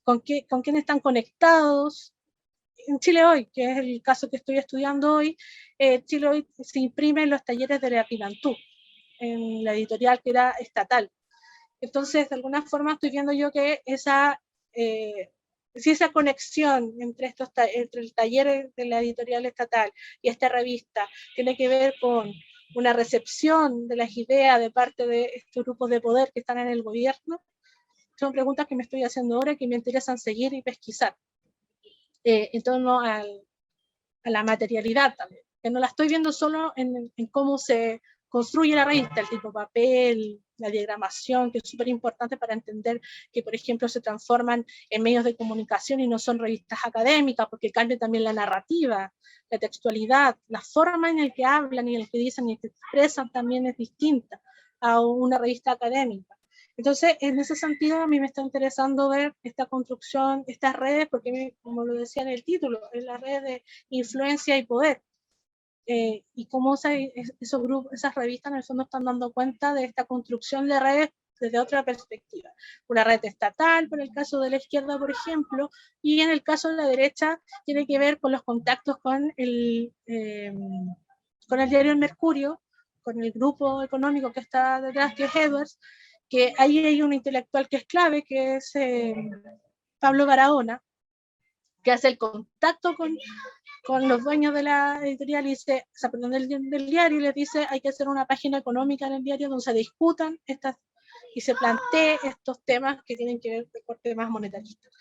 con quién están conectados. En Chile Hoy, que es el caso que estoy estudiando hoy, Chile Hoy se imprime en los talleres de la Pinantú, en la editorial que era estatal. Entonces, de alguna forma estoy viendo yo que si esa conexión entre el taller de la editorial estatal y esta revista tiene que ver con una recepción de las ideas de parte de estos grupos de poder que están en el gobierno, son preguntas que me estoy haciendo ahora y que me interesan seguir y pesquisar en torno a la materialidad también, que no la estoy viendo solo en cómo se construye la revista, el tipo papel, la diagramación, que es súper importante para entender que, por ejemplo, se transforman en medios de comunicación y no son revistas académicas, porque cambia también la narrativa, la textualidad, la forma en la que hablan y en la que dicen y que expresan también es distinta a una revista académica. Entonces, en ese sentido, a mí me está interesando ver esta construcción, estas redes, porque, como lo decía en el título, es la red de influencia y poder. Y cómo esos grupos, esas revistas en el fondo están dando cuenta de esta construcción de redes desde otra perspectiva. Una red estatal, por el caso de la izquierda, por ejemplo, y en el caso de la derecha tiene que ver con los contactos con el diario El Mercurio, con el grupo económico que está detrás, que es Edwards, que ahí hay un intelectual que es clave, que es Pablo Barahona, que hace el contacto con los dueños de la editorial y dice, o sea, perdón, del diario, y les dice hay que hacer una página económica en el diario donde se discutan y se planteen estos temas que tienen que ver con temas monetaristas.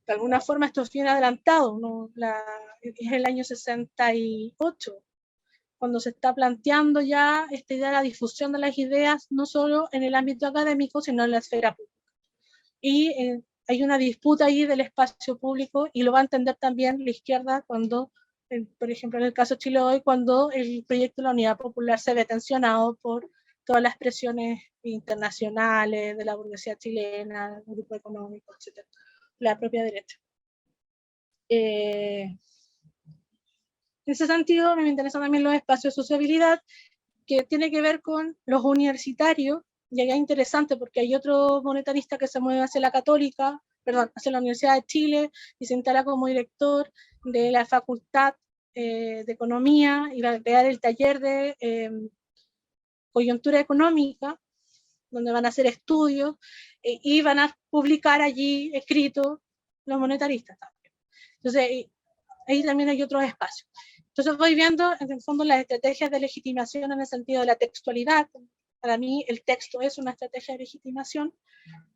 De alguna forma esto es bien adelantado, ¿no? Es el año 68, cuando se está planteando ya esta idea de la difusión de las ideas, no solo en el ámbito académico, sino en la esfera pública. Y hay una disputa ahí del espacio público, y lo va a entender también la izquierda cuando por ejemplo, en el caso de Chile Hoy, cuando el proyecto de la Unidad Popular se ve tensionado por todas las presiones internacionales de la burguesía chilena, del grupo económico, etc., la propia derecha. En ese sentido, me interesan también los espacios de sociabilidad, que tiene que ver con los universitarios, y allá es interesante porque hay otro monetarista que se mueve hacia la Católica, perdón, hacia la Universidad de Chile, y se instala como director de la Facultad de Economía, y va a crear el taller de coyuntura económica, donde van a hacer estudios, y van a publicar allí escritos los monetaristas también. Entonces, ahí también hay otros espacios. Entonces voy viendo, en el fondo, las estrategias de legitimación en el sentido de la textualidad. Para mí, el texto es una estrategia de legitimación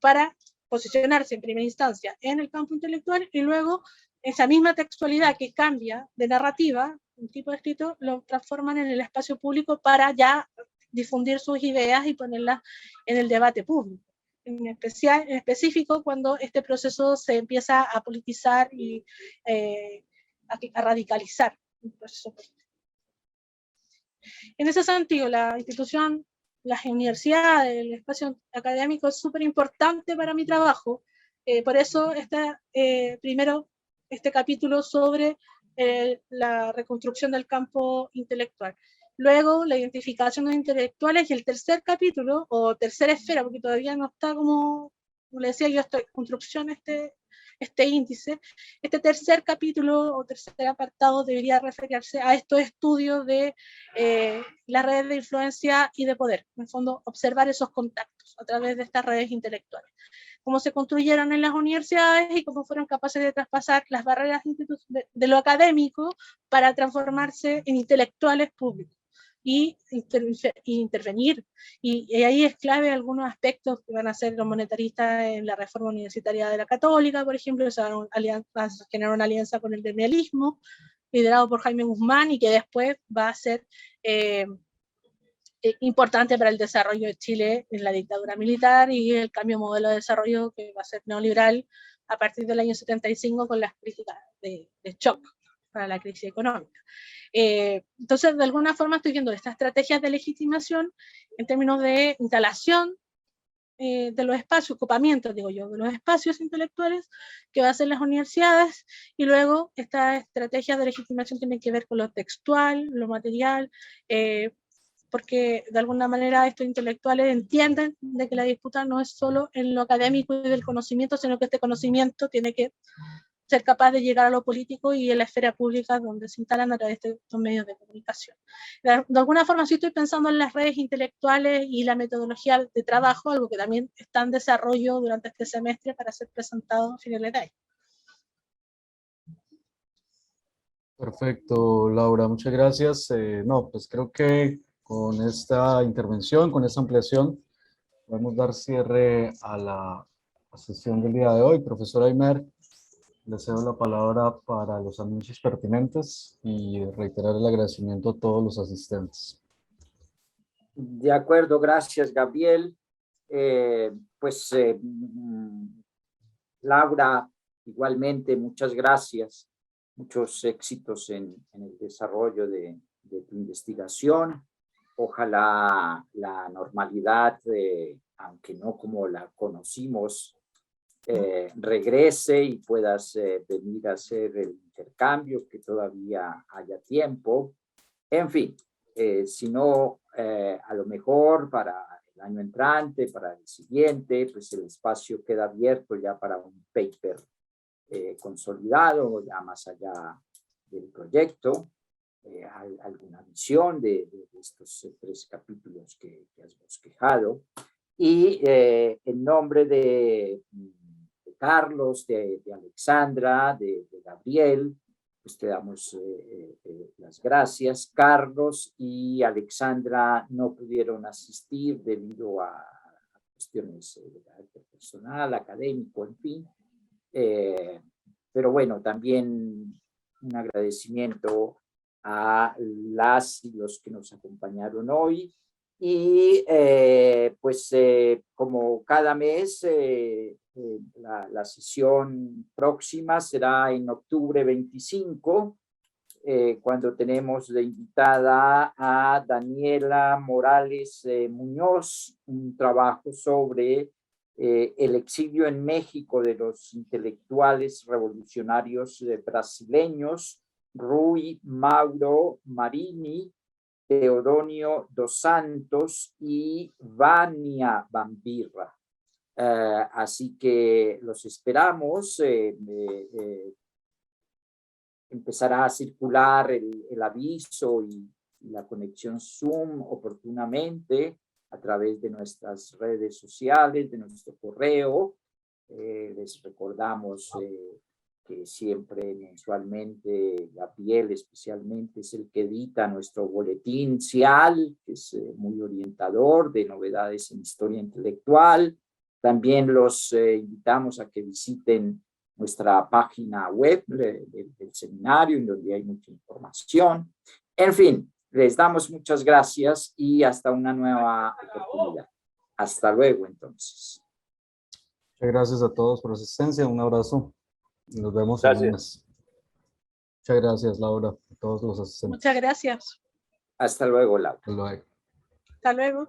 para posicionarse en primera instancia en el campo intelectual, y luego esa misma textualidad que cambia de narrativa, un tipo de escrito, lo transforman en el espacio público para ya difundir sus ideas y ponerlas en el debate público. En específico, cuando este proceso se empieza a politizar y a radicalizar un proceso político. En ese sentido, la institución, las universidades, el espacio académico es súper importante para mi trabajo. Por eso primero este capítulo sobre la reconstrucción del campo intelectual. Luego, la identificación de intelectuales, y el tercer capítulo, o tercera esfera, porque todavía no está como le decía yo, esta construcción, este índice, este tercer capítulo o tercer apartado debería referirse a estos estudios de las redes de influencia y de poder. En el fondo, observar esos contactos a través de estas redes intelectuales. Cómo se construyeron en las universidades y cómo fueron capaces de traspasar las barreras de lo académico para transformarse en intelectuales públicos y intervenir. Y ahí es clave algunos aspectos que van a ser los monetaristas en la reforma universitaria de la Católica, por ejemplo, se van a generar una alianza con el gremialismo, liderado por Jaime Guzmán, y que después va a ser importante para el desarrollo de Chile en la dictadura militar y el cambio de modelo de desarrollo que va a ser neoliberal a partir del año 75 con las críticas de shock para la crisis económica. Entonces, de alguna forma estoy viendo estas estrategias de legitimación en términos de instalación de los espacios, ocupamiento, digo yo, de los espacios intelectuales que va a hacer las universidades, y luego estas estrategias de legitimación tienen que ver con lo textual, lo material, porque de alguna manera estos intelectuales entienden de que la disputa no es solo en lo académico y del conocimiento, sino que este conocimiento tiene que ser capaz de llegar a lo político y en la esfera pública donde se instalan a través de estos medios de comunicación. De alguna forma sí estoy pensando en las redes intelectuales y la metodología de trabajo, algo que también está en desarrollo durante este semestre para ser presentado a finales de año. Perfecto, Laura, muchas gracias. No, pues creo que con esta intervención, con esta ampliación, podemos dar cierre a la sesión del día de hoy. Profesor Aymer, le cedo la palabra para los anuncios pertinentes y reiterar el agradecimiento a todos los asistentes. De acuerdo, gracias, Gabriel. Laura, igualmente, muchas gracias. Muchos éxitos en el desarrollo de tu investigación. Ojalá la normalidad, aunque no como la conocimos, regrese y puedas venir a hacer el intercambio, que todavía haya tiempo. En fin, si no, a lo mejor para el año entrante, para el siguiente, pues el espacio queda abierto ya para un paper consolidado, ya más allá del proyecto, alguna visión de estos 3 capítulos que has bosquejado. Y en nombre de Carlos, de Alexandra, de Gabriel, pues te damos las gracias. Carlos y Alexandra no pudieron asistir debido a cuestiones de carácter personal, académico, en fin. Pero bueno, también un agradecimiento a las y los que nos acompañaron hoy. Y como cada mes, la sesión próxima será en octubre 25, cuando tenemos de invitada a Daniela Morales Muñoz, un trabajo sobre el exilio en México de los intelectuales revolucionarios brasileños, Rui Mauro Marini, Teodonio dos Santos y Vania Bambirra. Así que los esperamos. Empezará a circular el aviso y la conexión Zoom oportunamente a través de nuestras redes sociales, de nuestro correo. Les recordamos que siempre mensualmente Gabriel especialmente es el que edita nuestro boletín CIAL, que es muy orientador de novedades en historia intelectual. También los invitamos a que visiten nuestra página web del seminario, en donde hay mucha información. En fin, les damos muchas gracias y hasta una nueva oportunidad. Hasta luego, entonces. Muchas gracias a todos por su asistencia. Un abrazo. Nos vemos Gracias. el lunes. Muchas gracias, Laura, a todos los asistentes. Muchas gracias. Hasta luego, Laura. Hasta luego. Hasta luego.